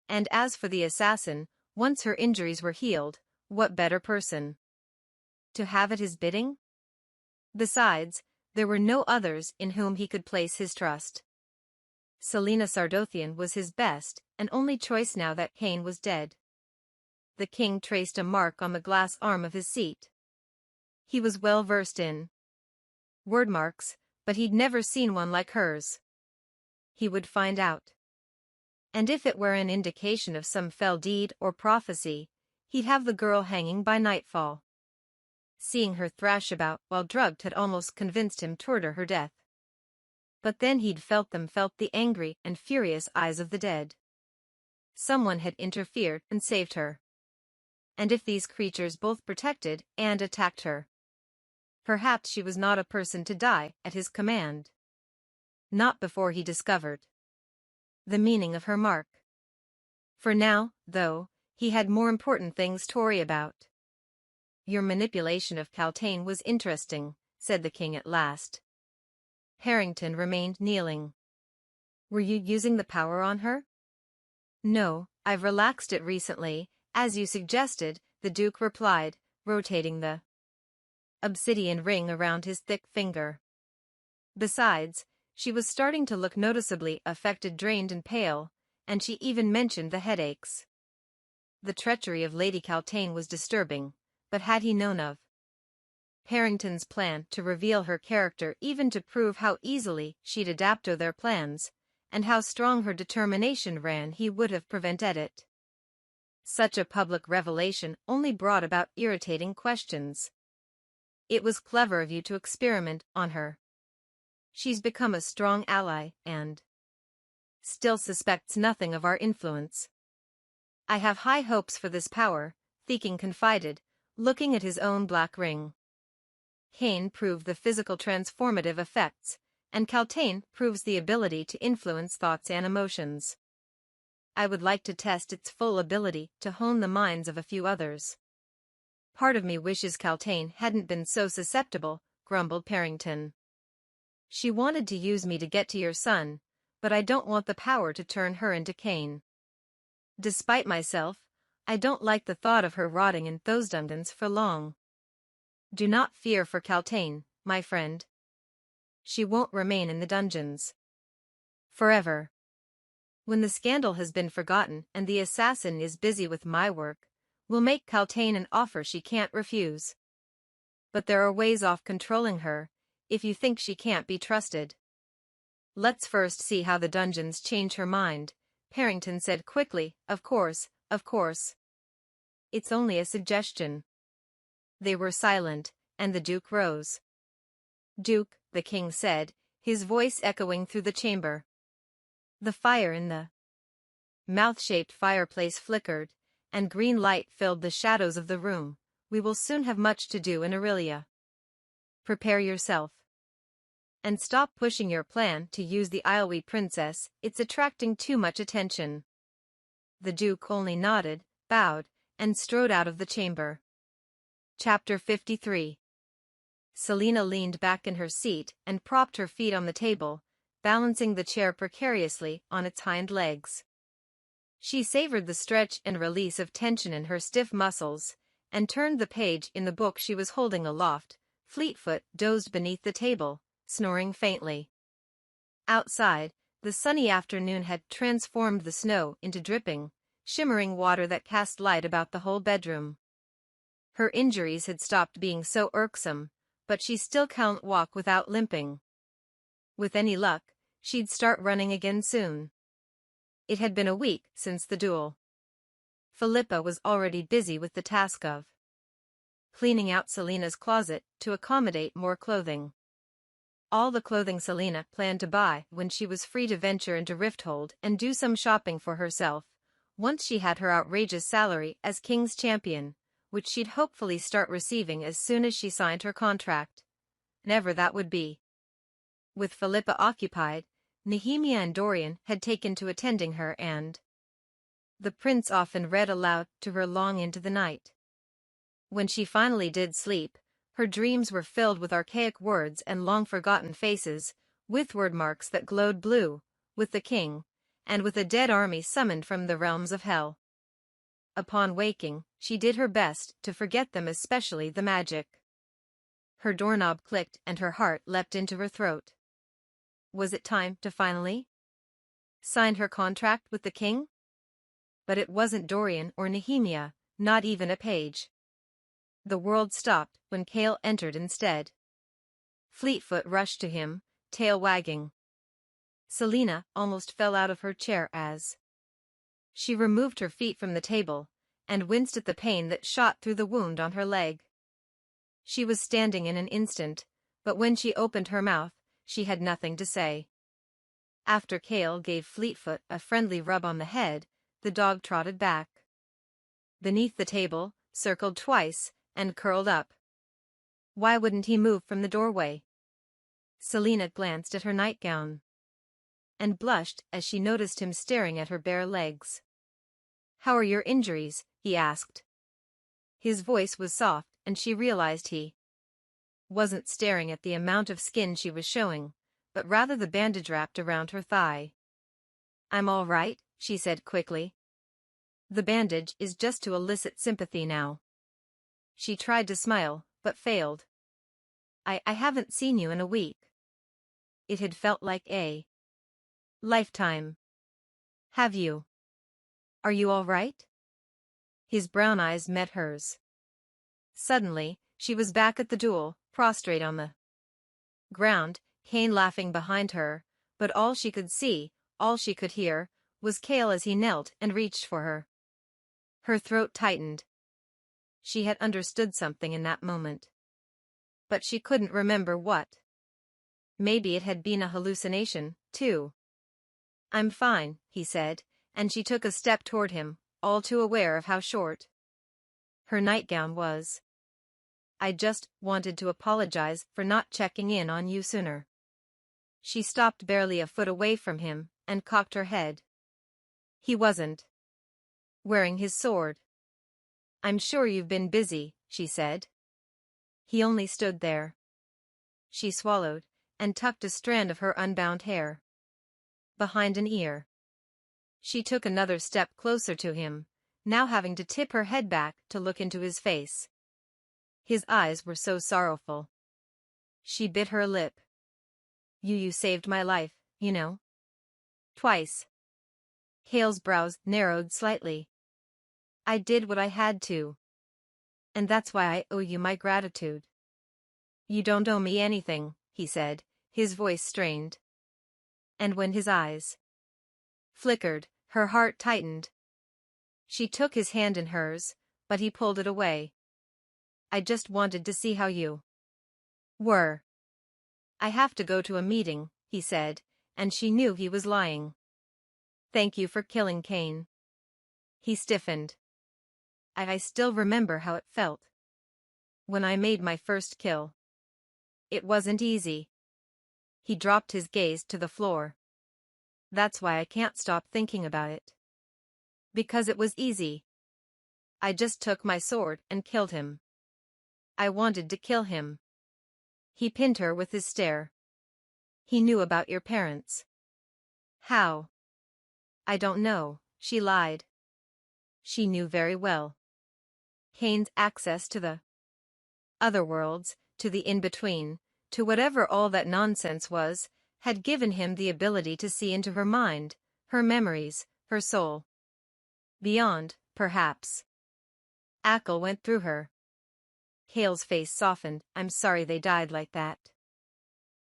And as for the assassin, once her injuries were healed, what better person to have at his bidding? Besides, there were no others in whom he could place his trust. Celaena Sardothien was his best and only choice now that Cain was dead. The king traced a mark on the glass arm of his seat. He was well versed in word marks, but he'd never seen one like hers. He would find out. And if it were an indication of some fell deed or prophecy, he'd have the girl hanging by nightfall. Seeing her thrash about while drugged had almost convinced him toward her death. But then he'd felt the angry and furious eyes of the dead. Someone had interfered and saved her. And if these creatures both protected and attacked her, perhaps she was not a person to die at his command. Not before he discovered the meaning of her mark. For now, though, he had more important things to worry about. Your manipulation of Celaena was interesting, said the king at last. Parrington remained kneeling. Were you using the power on her? No, I've relaxed it recently, as you suggested, the Duke replied, rotating the obsidian ring around his thick finger. Besides, she was starting to look noticeably affected, drained and pale, and she even mentioned the headaches. The treachery of Lady Celaena was disturbing, but had he known of Parrington's plan to reveal her character, even to prove how easily she'd adapt to their plans, and how strong her determination ran, he would have prevented it. Such a public revelation only brought about irritating questions. It was clever of you to experiment on her. She's become a strong ally and still suspects nothing of our influence. I have high hopes for this power, Thekin confided, looking at his own black ring. Cain proved the physical transformative effects, and Celaena proves the ability to influence thoughts and emotions. I would like to test its full ability to hone the minds of a few others. Part of me wishes Celaena hadn't been so susceptible, grumbled Parrington. She wanted to use me to get to your son, but I don't want the power to turn her into Cain. Despite myself, I don't like the thought of her rotting in those dungeons for long. Do not fear for Celaena, my friend. She won't remain in the dungeons forever. When the scandal has been forgotten and the assassin is busy with my work, we'll make Celaena an offer she can't refuse. But there are ways of controlling her, if you think she can't be trusted. Let's first see how the dungeons change her mind, Parrington said quickly. Of course, of course. It's only a suggestion. They were silent, and the Duke rose. Duke, the king said, his voice echoing through the chamber. The fire in the mouth-shaped fireplace flickered, and green light filled the shadows of the room. We will soon have much to do in Aurelia. Prepare yourself. And stop pushing your plan to use the Isleweed princess, it's attracting too much attention. The Duke only nodded, bowed, and strode out of the chamber. Chapter 53. Celaena leaned back in her seat and propped her feet on the table, balancing the chair precariously on its hind legs. She savored the stretch and release of tension in her stiff muscles, and turned the page in the book she was holding aloft. Fleetfoot dozed beneath the table, snoring faintly. Outside, the sunny afternoon had transformed the snow into dripping, shimmering water that cast light about the whole bedroom. Her injuries had stopped being so irksome, but she still can't walk without limping. With any luck, she'd start running again soon. It had been a week since the duel. Philippa was already busy with the task of cleaning out Celaena's closet to accommodate more clothing. All the clothing Celaena planned to buy when she was free to venture into Rifthold and do some shopping for herself, once she had her outrageous salary as King's champion, which she'd hopefully start receiving as soon as she signed her contract. Never that would be. With Philippa occupied, Nehemia and Dorian had taken to attending her, and the prince often read aloud to her long into the night. When she finally did sleep, her dreams were filled with archaic words and long-forgotten faces, with word marks that glowed blue, with the king, and with a dead army summoned from the realms of hell. Upon waking, she did her best to forget them, especially the magic. Her doorknob clicked and her heart leapt into her throat. Was it time to finally sign her contract with the king? But it wasn't Dorian or Nehemia, not even a page. The world stopped when Cale entered instead. Fleetfoot rushed to him, tail wagging. Celaena almost fell out of her chair as she removed her feet from the table, and winced at the pain that shot through the wound on her leg. She was standing in an instant, but when she opened her mouth, she had nothing to say. After Cale gave Fleetfoot a friendly rub on the head, the dog trotted back beneath the table, circled twice, and curled up. Why wouldn't he move from the doorway? Celaena glanced at her nightgown and blushed as she noticed him staring at her bare legs. "How are your injuries?" he asked. His voice was soft, and she realized he wasn't staring at the amount of skin she was showing, but rather the bandage wrapped around her thigh. "I'm all right," she said quickly. "The bandage is just to elicit sympathy now." She tried to smile, but failed. I haven't seen you in a week." It had felt like a lifetime. "Have you? Are you all right?" His brown eyes met hers. Suddenly, she was back at the duel, prostrate on the ground, Kane laughing behind her, but all she could see, all she could hear, was Cale as he knelt and reached for her. Her throat tightened. She had understood something in that moment, but she couldn't remember what. Maybe it had been a hallucination, too. "I'm fine," he said, and she took a step toward him, all too aware of how short her nightgown was. "I just wanted to apologize for not checking in on you sooner." She stopped barely a foot away from him and cocked her head. He wasn't wearing his sword. "I'm sure you've been busy," she said. He only stood there. She swallowed and tucked a strand of her unbound hair behind an ear. She took another step closer to him, now having to tip her head back to look into his face. His eyes were so sorrowful. She bit her lip. You saved my life, you know. Twice. Cale's brows narrowed slightly. I did what I had to. And that's why I owe you my gratitude. You don't owe me anything, he said, his voice strained. And when his eyes flickered, her heart tightened. She took his hand in hers, but he pulled it away. I just wanted to see how you were. I have to go to a meeting, he said, and she knew he was lying. Thank you for killing Cain. He stiffened. I still remember how it felt when I made my first kill. It wasn't easy. He dropped his gaze to the floor. That's why I can't stop thinking about it. Because it was easy. I just took my sword and killed him. I wanted to kill him. He pinned her with his stare. He knew about your parents. How? I don't know, she lied. She knew very well. Cain's access to the other worlds, to the in-between, to whatever all that nonsense was, had given him the ability to see into her mind, her memories, her soul. Beyond, perhaps. Ackle went through her. Cale's face softened. I'm sorry they died like that.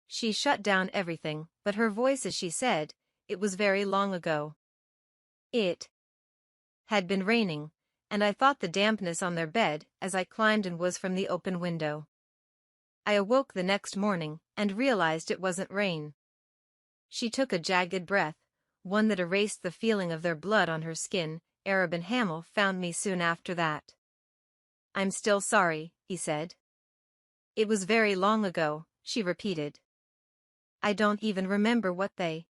She shut down everything, but her voice as she said, it was very long ago. It had been raining, and I thought the dampness on their bed as I climbed and was from the open window. I awoke the next morning and realized it wasn't rain. She took a jagged breath, one that erased the feeling of their blood on her skin. Arab and Hamel found me soon after that. I'm still sorry, he said. It was very long ago, she repeated. I don't even remember what they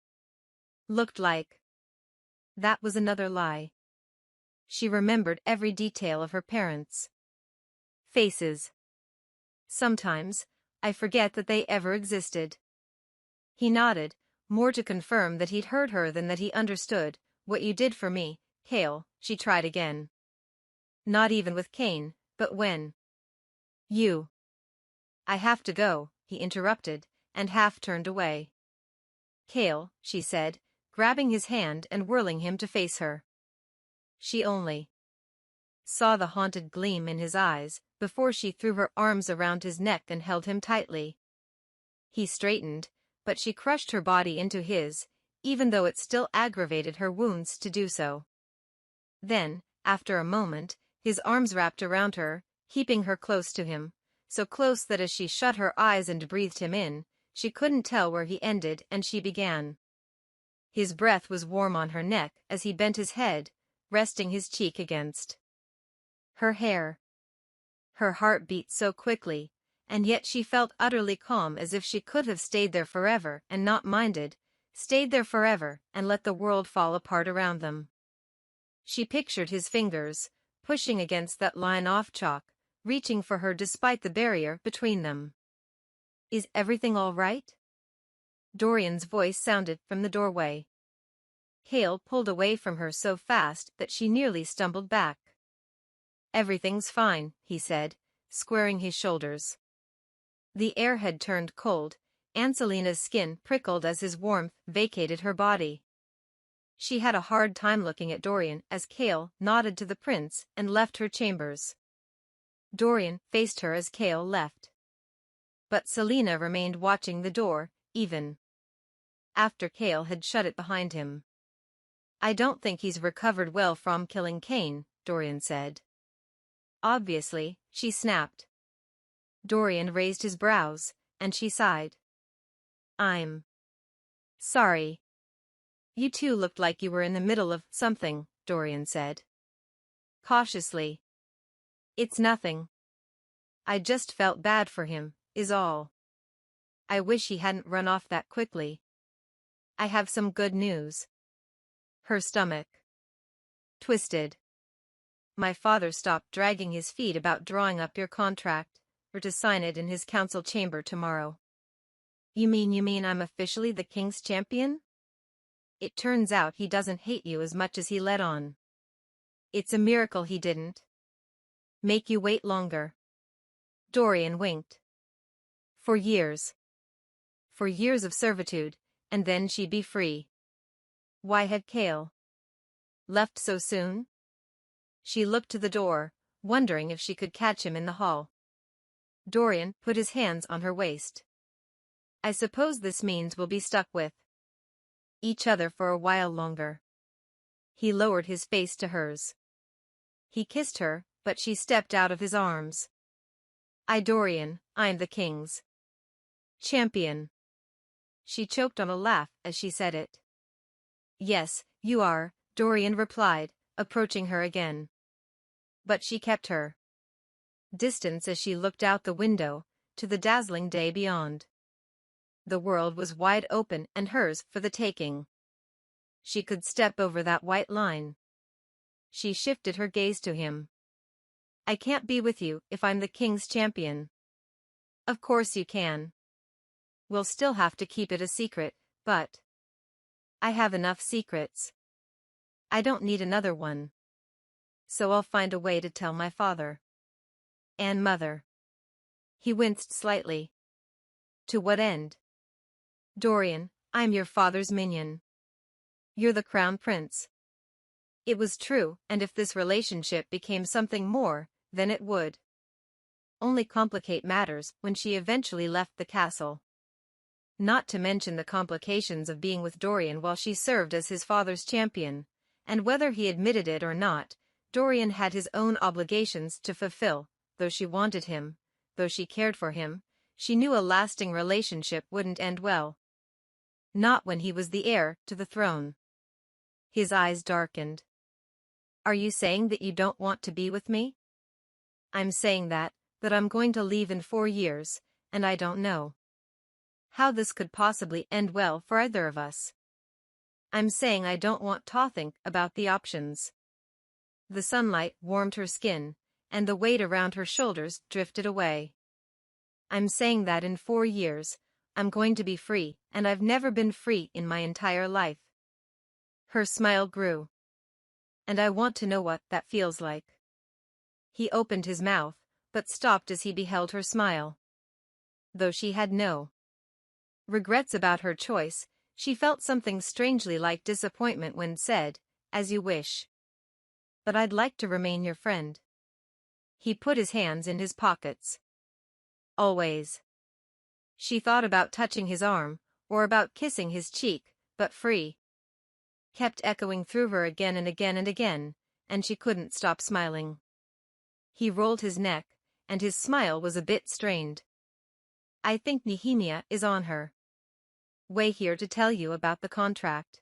looked like. That was another lie. She remembered every detail of her parents' faces. Sometimes, I forget that they ever existed. He nodded, more to confirm that he'd heard her than that he understood. What you did for me, Cale, she tried again. Not even with Cain, but when you. I have to go, he interrupted, and half turned away. Cale, she said, grabbing his hand and whirling him to face her. She only saw the haunted gleam in his eyes before she threw her arms around his neck and held him tightly. He straightened, but she crushed her body into his, even though it still aggravated her wounds to do so. Then, after a moment, his arms wrapped around her, keeping her close to him, so close that as she shut her eyes and breathed him in, she couldn't tell where he ended and she began. His breath was warm on her neck as he bent his head, resting his cheek against her hair. Her heart beat so quickly, and yet she felt utterly calm, as if she could have stayed there forever and not minded, stayed there forever and let the world fall apart around them. She pictured his fingers, pushing against that line off chalk, reaching for her despite the barrier between them. Is everything all right? Dorian's voice sounded from the doorway. Cale pulled away from her so fast that she nearly stumbled back. Everything's fine, he said, squaring his shoulders. The air had turned cold, and Celaena's skin prickled as his warmth vacated her body. She had a hard time looking at Dorian as Cale nodded to the prince and left her chambers. Dorian faced her as Cale left. But Celaena remained watching the door, even after Cale had shut it behind him. I don't think he's recovered well from killing Cain, Dorian said. Obviously, she snapped. Dorian raised his brows, and she sighed. I'm sorry. You two looked like you were in the middle of something, Dorian said. Cautiously. It's nothing. I just felt bad for him, is all. I wish he hadn't run off that quickly. I have some good news. Her stomach twisted. My father stopped dragging his feet about drawing up your contract, or to sign it in his council chamber tomorrow. You mean I'm officially the king's champion? It turns out he doesn't hate you as much as he let on. It's a miracle he didn't make you wait longer. Dorian winked. For years. For years of servitude, and then she'd be free. Why had Cale Left so soon? She looked to the door, wondering if she could catch him in the hall. Dorian put his hands on her waist. I suppose this means we'll be stuck with each other for a while longer. He lowered his face to hers. He kissed her, but she stepped out of his arms. Dorian, I'm the king's champion. She choked on a laugh as she said it. Yes, you are, Dorian replied, approaching her again. But she kept her distance as she looked out the window, to the dazzling day beyond. The world was wide open and hers for the taking. She could step over that white line. She shifted her gaze to him. I can't be with you if I'm the king's champion. Of course you can. We'll still have to keep it a secret, but I have enough secrets. I don't need another one. So I'll find a way to tell my father and mother. He winced slightly. To what end? Dorian, I'm your father's minion. You're the crown prince. It was true, and if this relationship became something more, then it would only complicate matters when she eventually left the castle. Not to mention the complications of being with Dorian while she served as his father's champion, and whether he admitted it or not, Dorian had his own obligations to fulfill. Though she wanted him, though she cared for him, she knew a lasting relationship wouldn't end well. Not when he was the heir to the throne. His eyes darkened. Are you saying that you don't want to be with me? I'm saying that I'm going to leave in 4 years, and I don't know how this could possibly end well for either of us. I'm saying I don't want to think about the options. The sunlight warmed her skin, and the weight around her shoulders drifted away. I'm saying that in 4 years, I'm going to be free, and I've never been free in my entire life. Her smile grew. And I want to know what that feels like. He opened his mouth, but stopped as he beheld her smile. Though she had no regrets about her choice, she felt something strangely like disappointment when said, as you wish. But I'd like to remain your friend. He put his hands in his pockets. Always. She thought about touching his arm, or about kissing his cheek, but free kept echoing through her again and again and again, and she couldn't stop smiling. He rolled his neck, and his smile was a bit strained. I think Nehemia is on her way here to tell you about the contract.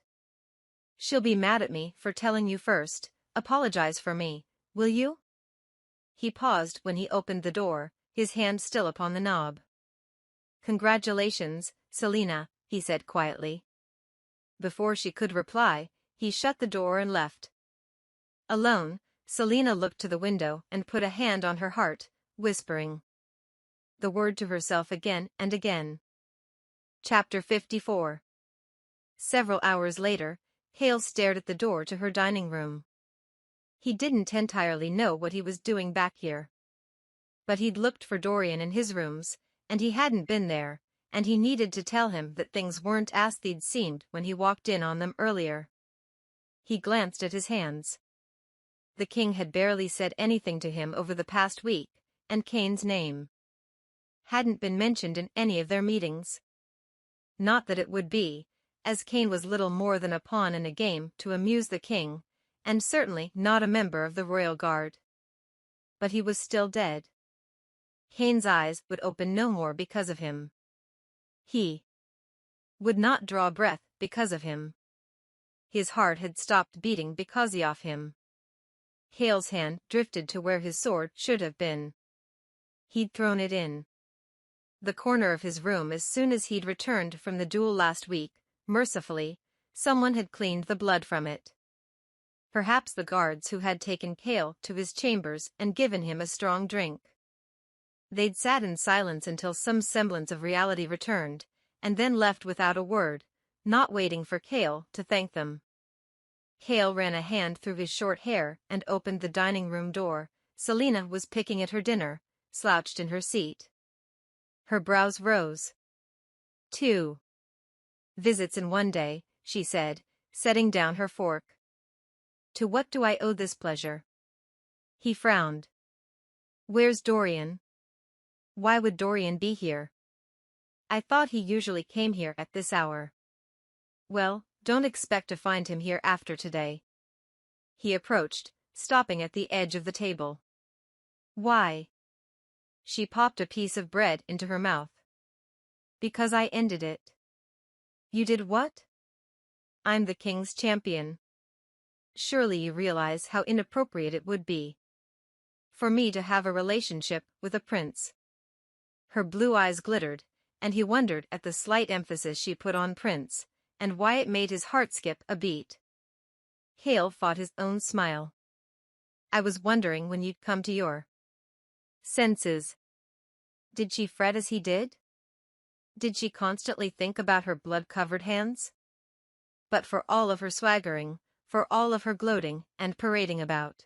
She'll be mad at me for telling you first. Apologize for me, will you? He paused when he opened the door, his hand still upon the knob. Congratulations, Celaena, he said quietly. Before she could reply, he shut the door and left. Alone, Celaena looked to the window and put a hand on her heart, whispering the word to herself again and again. Chapter 54. Several hours later, Hale stared at the door to her dining room. He didn't entirely know what he was doing back here. But he'd looked for Dorian in his rooms, and he hadn't been there, and he needed to tell him that things weren't as they'd seemed when he walked in on them earlier. He glanced at his hands. The king had barely said anything to him over the past week, and Kane's name hadn't been mentioned in any of their meetings. Not that it would be, as Kane was little more than a pawn in a game to amuse the king, and certainly not a member of the royal guard. But he was still dead. Kane's eyes would open no more because of him. He would not draw breath because of him. His heart had stopped beating because of him. Hale's hand drifted to where his sword should have been. He'd thrown it in the corner of his room as soon as he'd returned from the duel last week. Mercifully, someone had cleaned the blood from it. Perhaps the guards who had taken Kale to his chambers and given him a strong drink. They'd sat in silence until some semblance of reality returned, and then left without a word, not waiting for Kale to thank them. Kale ran a hand through his short hair and opened the dining room door. Celaena was picking at her dinner, slouched in her seat. Her brows rose. 2 visits in one day, she said, setting down her fork. To what do I owe this pleasure? He frowned. Where's Dorian? Why would Dorian be here? I thought he usually came here at this hour. Well, don't expect to find him here after today. He approached, stopping at the edge of the table. Why? She popped a piece of bread into her mouth. Because I ended it. You did what? I'm the king's champion. Surely you realize how inappropriate it would be for me to have a relationship with a prince. Her blue eyes glittered, and he wondered at the slight emphasis she put on prince, and why it made his heart skip a beat. Hale fought his own smile. I was wondering when you'd come to your senses. Did she fret as he did? Did she constantly think about her blood-covered hands? But for all of her swaggering, for all of her gloating and parading about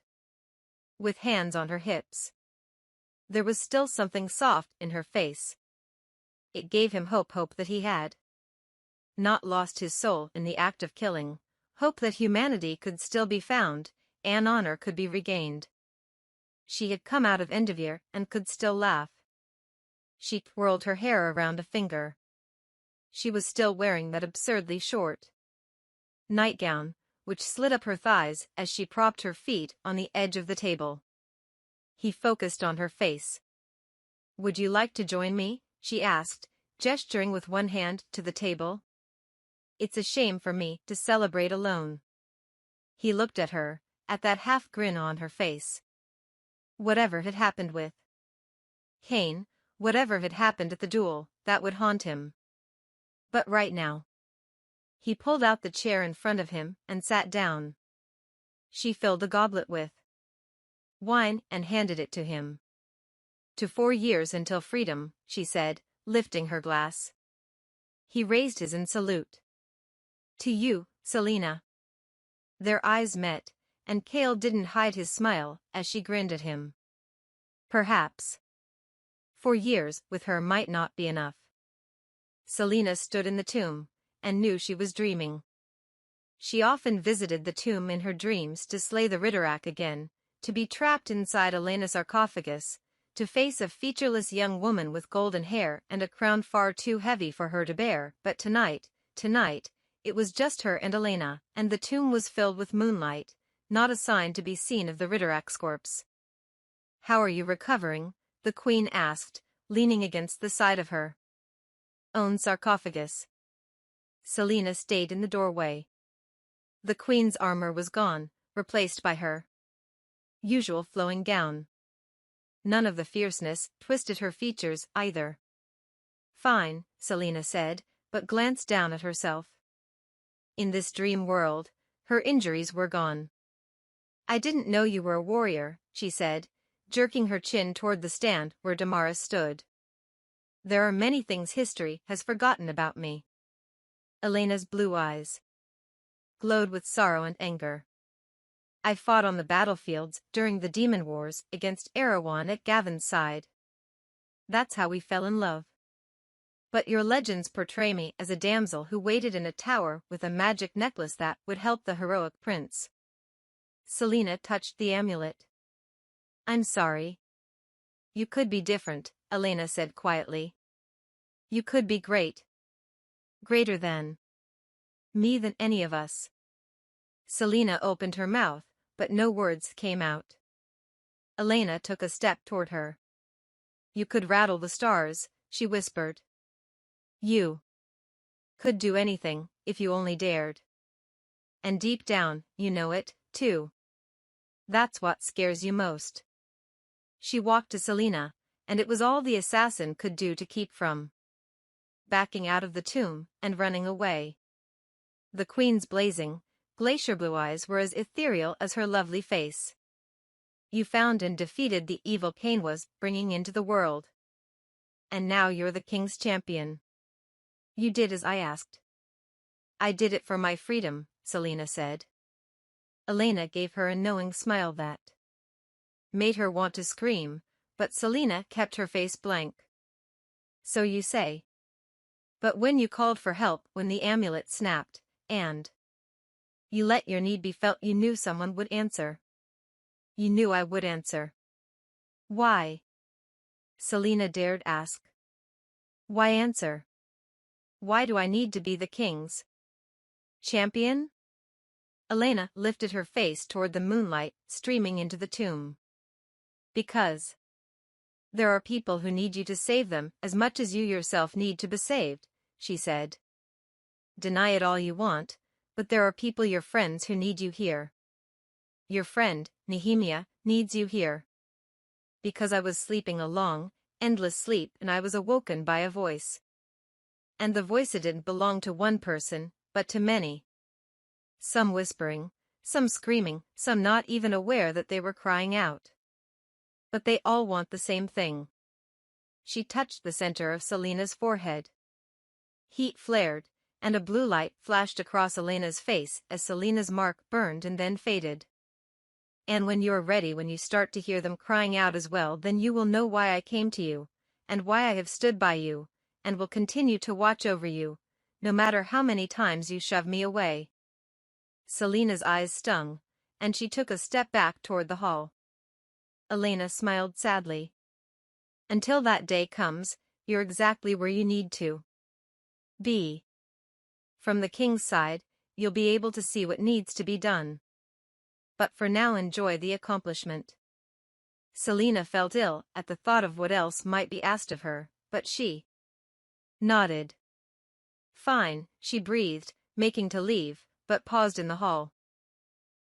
with hands on her hips, there was still something soft in her face. It gave him hope that he had not lost his soul in the act of killing, hope that humanity could still be found, and honor could be regained. She had come out of Endeavour and could still laugh. She twirled her hair around a finger. She was still wearing that absurdly short nightgown, which slid up her thighs as she propped her feet on the edge of the table. He focused on her face. Would you like to join me? She asked, gesturing with one hand to the table. It's a shame for me to celebrate alone. He looked at her, at that half grin on her face. Whatever had happened with Kane, whatever had happened at the duel, that would haunt him. But right now. He pulled out the chair in front of him and sat down. She filled a goblet with wine and handed it to him. To 4 years until freedom, she said, lifting her glass. He raised his in salute. To you, Celaena. Their eyes met, and Cale didn't hide his smile as she grinned at him. Perhaps 4 years with her might not be enough. Celaena stood in the tomb, and knew she was dreaming. She often visited the tomb in her dreams to slay the Ritterak again, to be trapped inside Celaena sarcophagus, to face a featureless young woman with golden hair and a crown far too heavy for her to bear, but tonight, it was just her and Celaena, and the tomb was filled with moonlight, not a sign to be seen of the Ritterak's corpse. How are you recovering? The queen asked, leaning against the side of her own sarcophagus. Celaena stayed in the doorway. The queen's armor was gone, replaced by her usual flowing gown. None of the fierceness twisted her features either. Fine, Celaena said, but glanced down at herself. In this dream world, her injuries were gone. I didn't know you were a warrior, she said, jerking her chin toward the stand where Damaris stood. There are many things history has forgotten about me. Elena's blue eyes glowed with sorrow and anger. I fought on the battlefields during the demon wars against Erewhon at Gavin's side. That's how we fell in love. But your legends portray me as a damsel who waited in a tower with a magic necklace that would help the heroic prince. Celaena touched the amulet. I'm sorry. You could be different, Celaena said quietly. You could be great. Greater than me, than any of us. Celaena opened her mouth, but no words came out. Celaena took a step toward her. You could rattle the stars, she whispered. You could do anything, if you only dared. And deep down, you know it, too. That's what scares you most. She walked to Celaena, and it was all the assassin could do to keep from backing out of the tomb and running away. The queen's blazing, glacier blue eyes were as ethereal as her lovely face. You found and defeated the evil Kane was bringing into the world. And now you're the king's champion. You did as I asked. I did it for my freedom, Celaena said. Celaena gave her a knowing smile that made her want to scream, but Celaena kept her face blank. So you say. But when you called for help when the amulet snapped, and You let your need be felt. You knew someone would answer. You knew I would answer. Why? Celaena dared ask. Why answer? Why do I need to be the king's champion? Celaena lifted her face toward the moonlight streaming into the tomb. Because there are people who need you to save them as much as you yourself need to be saved, she said. Deny it all you want, but there are people, your friends, who need you here. Your friend, Nehemia, needs you here. Because I was sleeping a long, endless sleep and I was awoken by a voice. And the voice didn't belong to one person, but to many. Some whispering, some screaming, some not even aware that they were crying out. But they all want the same thing. She touched the center of Celaena's forehead. Heat flared, and a blue light flashed across Celaena's face as Celaena's mark burned and then faded. And when you're ready, when you start to hear them crying out as well, then you will know why I came to you, and why I have stood by you, and will continue to watch over you, no matter how many times you shove me away. Celaena's eyes stung, and she took a step back toward the hall. Celaena smiled sadly. Until that day comes, you're exactly where you need to be. From the king's side, you'll be able to see what needs to be done. But for now, enjoy the accomplishment. Celaena felt ill at the thought of what else might be asked of her, but she nodded. Fine, she breathed, making to leave, but paused in the hall.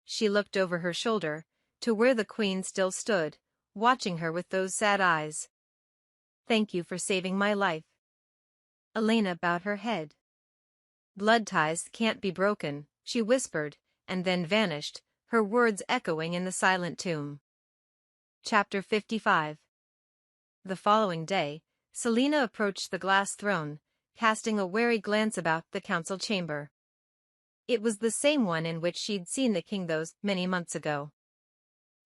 She looked over her shoulder, to where the queen still stood, watching her with those sad eyes. Thank you for saving my life. Celaena bowed her head. Blood ties can't be broken, she whispered, and then vanished, her words echoing in the silent tomb. Chapter 55. The following day, Celaena approached the glass throne, casting a wary glance about the council chamber. It was the same one in which she'd seen the king those many months ago.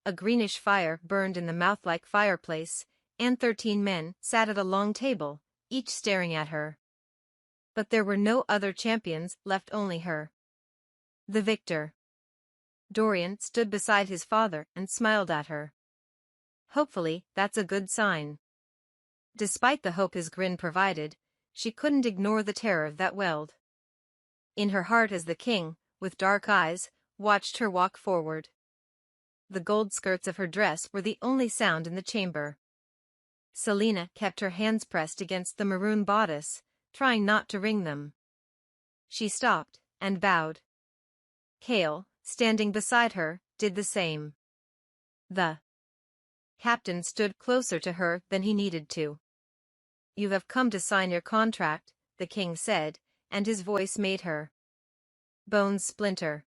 A greenish fire burned in the mouth-like fireplace, and 13 men sat at a long table, each staring at her. But there were no other champions left, only her. The victor. Dorian stood beside his father and smiled at her. Hopefully, that's a good sign. Despite the hope his grin provided, she couldn't ignore the terror that welled in her heart as the king, with dark eyes, watched her walk forward. The gold skirts of her dress were the only sound in the chamber. Celaena kept her hands pressed against the maroon bodice, trying not to wring them. She stopped, and bowed. Cale, standing beside her, did the same. The captain stood closer to her than he needed to. You have come to sign your contract, the king said, and his voice made her bones splinter.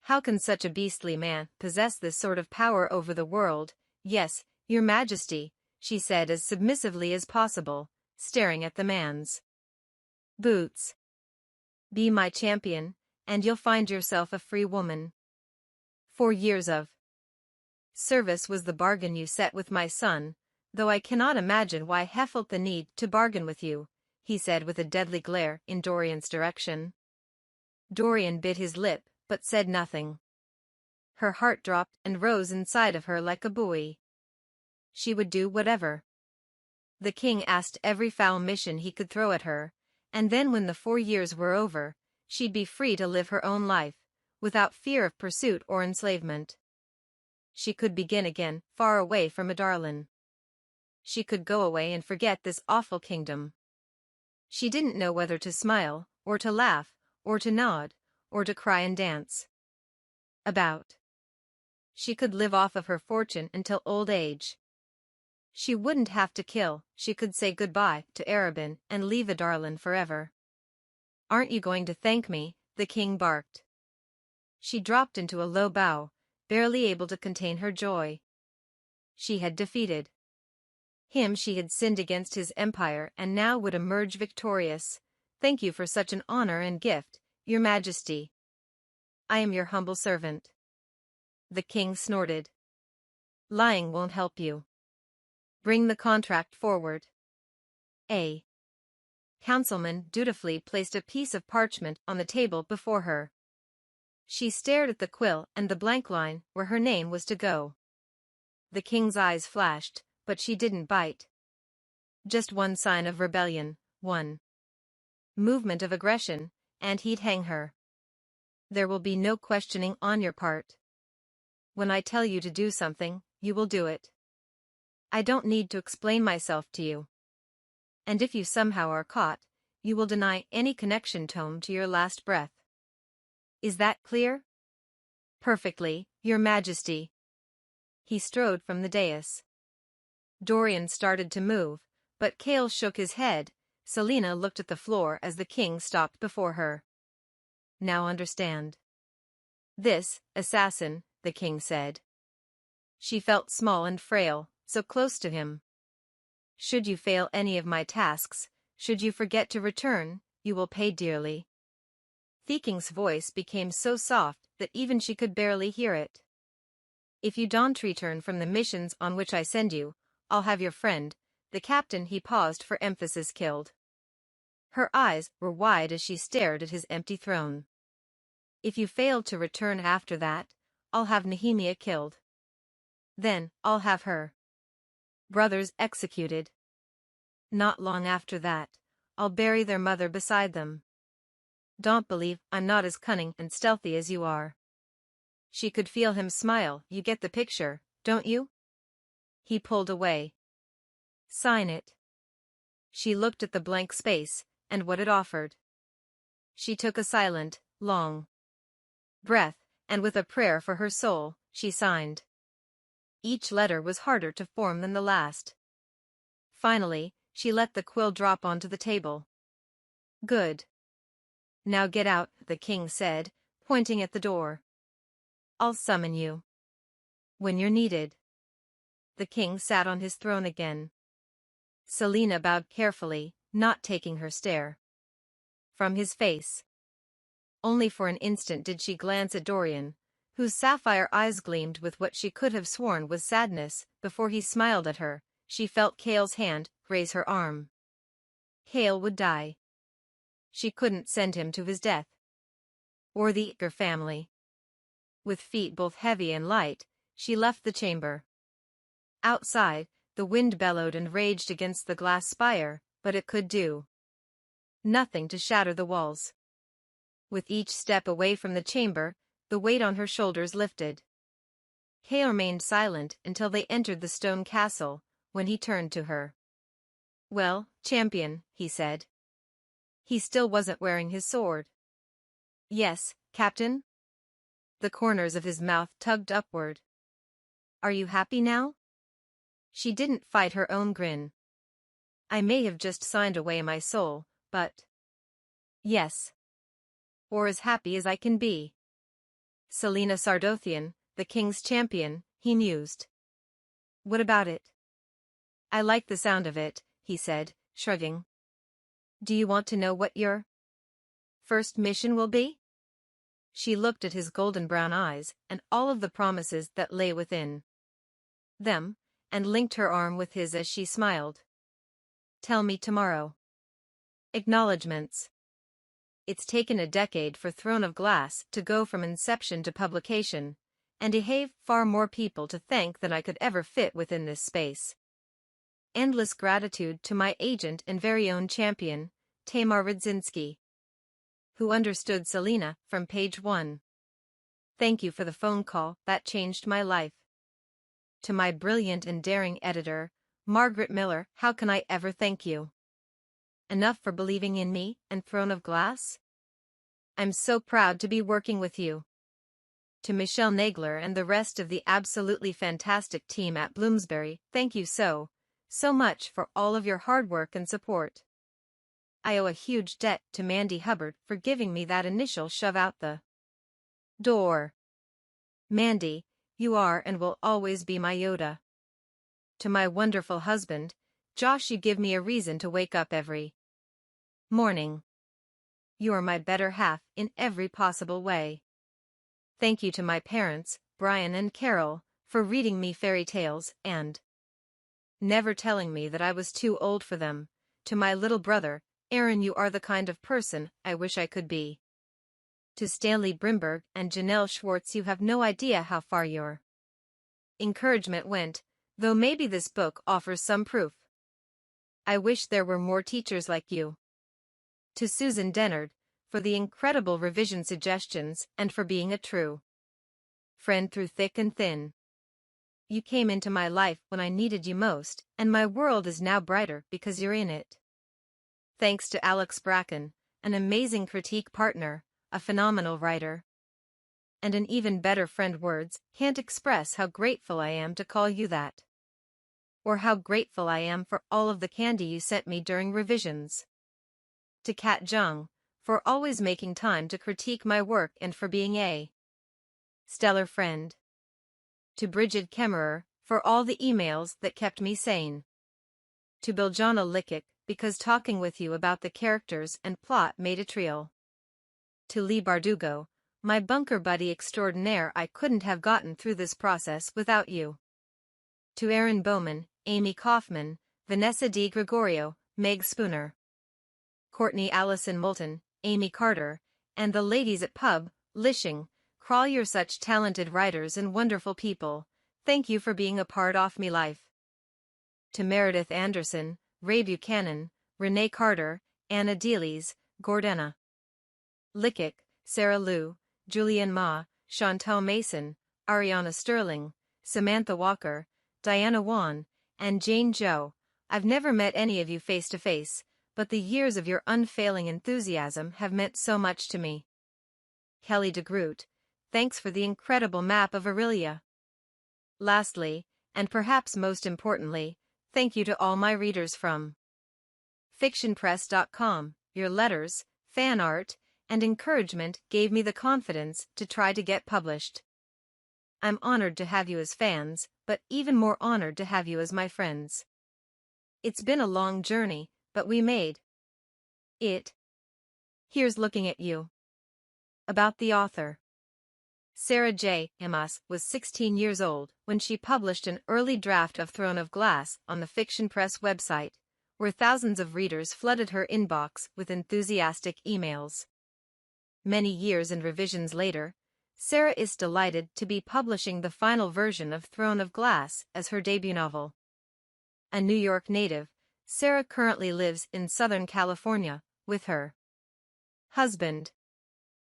How can such a beastly man possess this sort of power over the world? Yes, your majesty, she said as submissively as possible, staring at the man's boots. Be my champion, and you'll find yourself a free woman. 4 years of service was the bargain you set with my son, though I cannot imagine why he felt the need to bargain with you, he said with a deadly glare in Dorian's direction. Dorian bit his lip, but said nothing. Her heart dropped and rose inside of her like a buoy. She would do whatever the king asked, every foul mission he could throw at her, and then when the 4 years were over, she'd be free to live her own life, without fear of pursuit or enslavement. She could begin again, far away from Adarlan. She could go away and forget this awful kingdom. She didn't know whether to smile, or to laugh, or to nod, or to cry and dance. She could live off of her fortune until old age. She wouldn't have to kill, she could say goodbye to Arabin and leave Adarlan forever. Aren't you going to thank me? The king barked. She dropped into a low bow, barely able to contain her joy. She had defeated him, she had sinned against his empire and now would emerge victorious. Thank you for such an honor and gift, your majesty. I am your humble servant. The king snorted. Lying won't help you. Bring the contract forward. A councilman dutifully placed a piece of parchment on the table before her. She stared at the quill and the blank line where her name was to go. The king's eyes flashed, but she didn't bite. Just one sign of rebellion, one movement of aggression, and he'd hang her. There will be no questioning on your part. When I tell you to do something, you will do it. I don't need to explain myself to you. And if you somehow are caught, you will deny any connection to your last breath. Is that clear? Perfectly, Your Majesty. He strode from the dais. Dorian started to move, but Cale shook his head. Celaena looked at the floor as the king stopped before her. Now understand. This, assassin, the king said. She felt small and frail, so close to him. Should you fail any of my tasks, should you forget to return, you will pay dearly. The king's voice became so soft that even she could barely hear it. If you don't return from the missions on which I send you, I'll have your friend, the captain. He paused for emphasis, killed. Her eyes were wide as she stared at his empty throne. If you fail to return after that, I'll have Nehemia killed. Then, I'll have her brothers executed. Not long after that, I'll bury their mother beside them. Don't believe I'm not as cunning and stealthy as you are. She could feel him smile. You get the picture, don't you? He pulled away. Sign it. She looked at the blank space, and what it offered. She took a silent, long breath, and with a prayer for her soul, she signed. Each letter was harder to form than the last. Finally, she let the quill drop onto the table. Good. Now get out, the king said, pointing at the door. I'll summon you when you're needed. The king sat on his throne again. Celaena bowed carefully, not taking her stare from his face. Only for an instant did she glance at Dorian, whose sapphire eyes gleamed with what she could have sworn was sadness. Before he smiled at her, she felt Cale's hand raise her arm. Cale would die. She couldn't send him to his death. Or the Iker family. With feet both heavy and light, she left the chamber. Outside, the wind bellowed and raged against the glass spire, but it could do nothing to shatter the walls. With each step away from the chamber, the weight on her shoulders lifted. Cale remained silent until they entered the stone castle, when he turned to her. Well, champion, he said. He still wasn't wearing his sword. Yes, captain? The corners of his mouth tugged upward. Are you happy now? She didn't fight her own grin. I may have just signed away my soul, but... Yes. Or as happy as I can be. Celaena Sardothien, the king's champion, he mused. What about it? I like the sound of it, he said, shrugging. Do you want to know what your first mission will be? She looked at his golden brown eyes and all of the promises that lay within them, and linked her arm with his as she smiled. Tell me tomorrow. Acknowledgements. It's taken a decade for Throne of Glass to go from inception to publication, and I have far more people to thank than I could ever fit within this space. Endless gratitude to my agent and very own champion, Tamar Radzinski, who understood Celaena from page 1. Thank you for the phone call that changed my life. To my brilliant and daring editor, Margaret Miller, how can I ever thank you enough for believing in me and Throne of Glass? I'm so proud to be working with you. To Michelle Nagler and the rest of the absolutely fantastic team at Bloomsbury, thank you so much for all of your hard work and support. I owe a huge debt to Mandy Hubbard for giving me that initial shove out the door. Mandy, you are and will always be my Yoda. To my wonderful husband, Josh, you give me a reason to wake up every morning. You are my better half in every possible way. Thank you to my parents, Brian and Carol, for reading me fairy tales and never telling me that I was too old for them. To my little brother, Aaron, you are the kind of person I wish I could be. To Stanley Brimberg and Janelle Schwartz, you have no idea how far your encouragement went, though maybe this book offers some proof. I wish there were more teachers like you. To Susan Dennard, for the incredible revision suggestions and for being a true friend through thick and thin. You came into my life when I needed you most, and my world is now brighter because you're in it. Thanks to Alex Bracken, an amazing critique partner, a phenomenal writer, and an even better friend. Words can't express how grateful I am to call you that. Or how grateful I am for all of the candy you sent me during revisions. To Kat Jung, for always making time to critique my work and for being a stellar friend. To Bridget Kemmerer, for all the emails that kept me sane. To Biljana Likic, because talking with you about the characters and plot made it real. To Lee Bardugo, my bunker buddy extraordinaire, I couldn't have gotten through this process without you. To Erin Bowman, Amy Kaufman, Vanessa Di Gregorio, Meg Spooner, Courtney Allison Moulton, Amy Carter, and the ladies at Pub, Lishing, Crawl, you're such talented writers and wonderful people. Thank you for being a part of me life. To Meredith Anderson, Ray Buchanan, Renee Carter, Anna Dealys, Gordana Likic, Sarah Liu, Julian Ma, Chantal Mason, Ariana Sterling, Samantha Walker, Diana Wan, and Jane Joe. I've never met any of you face to face, but the years of your unfailing enthusiasm have meant so much to me. Kelly DeGroot, thanks for the incredible map of Aurelia. Lastly, and perhaps most importantly, thank you to all my readers from fictionpress.com. Your letters, fan art, and encouragement gave me the confidence to try to get published. I'm honored to have you as fans, but even more honored to have you as my friends. It's been a long journey, but we made it. Here's looking at you. About the author. Sarah J. Maas was 16 years old when she published an early draft of Throne of Glass on the Fiction Press website, where thousands of readers flooded her inbox with enthusiastic emails. Many years and revisions later, Sarah is delighted to be publishing the final version of Throne of Glass as her debut novel. A New York native, Sarah currently lives in Southern California with her husband,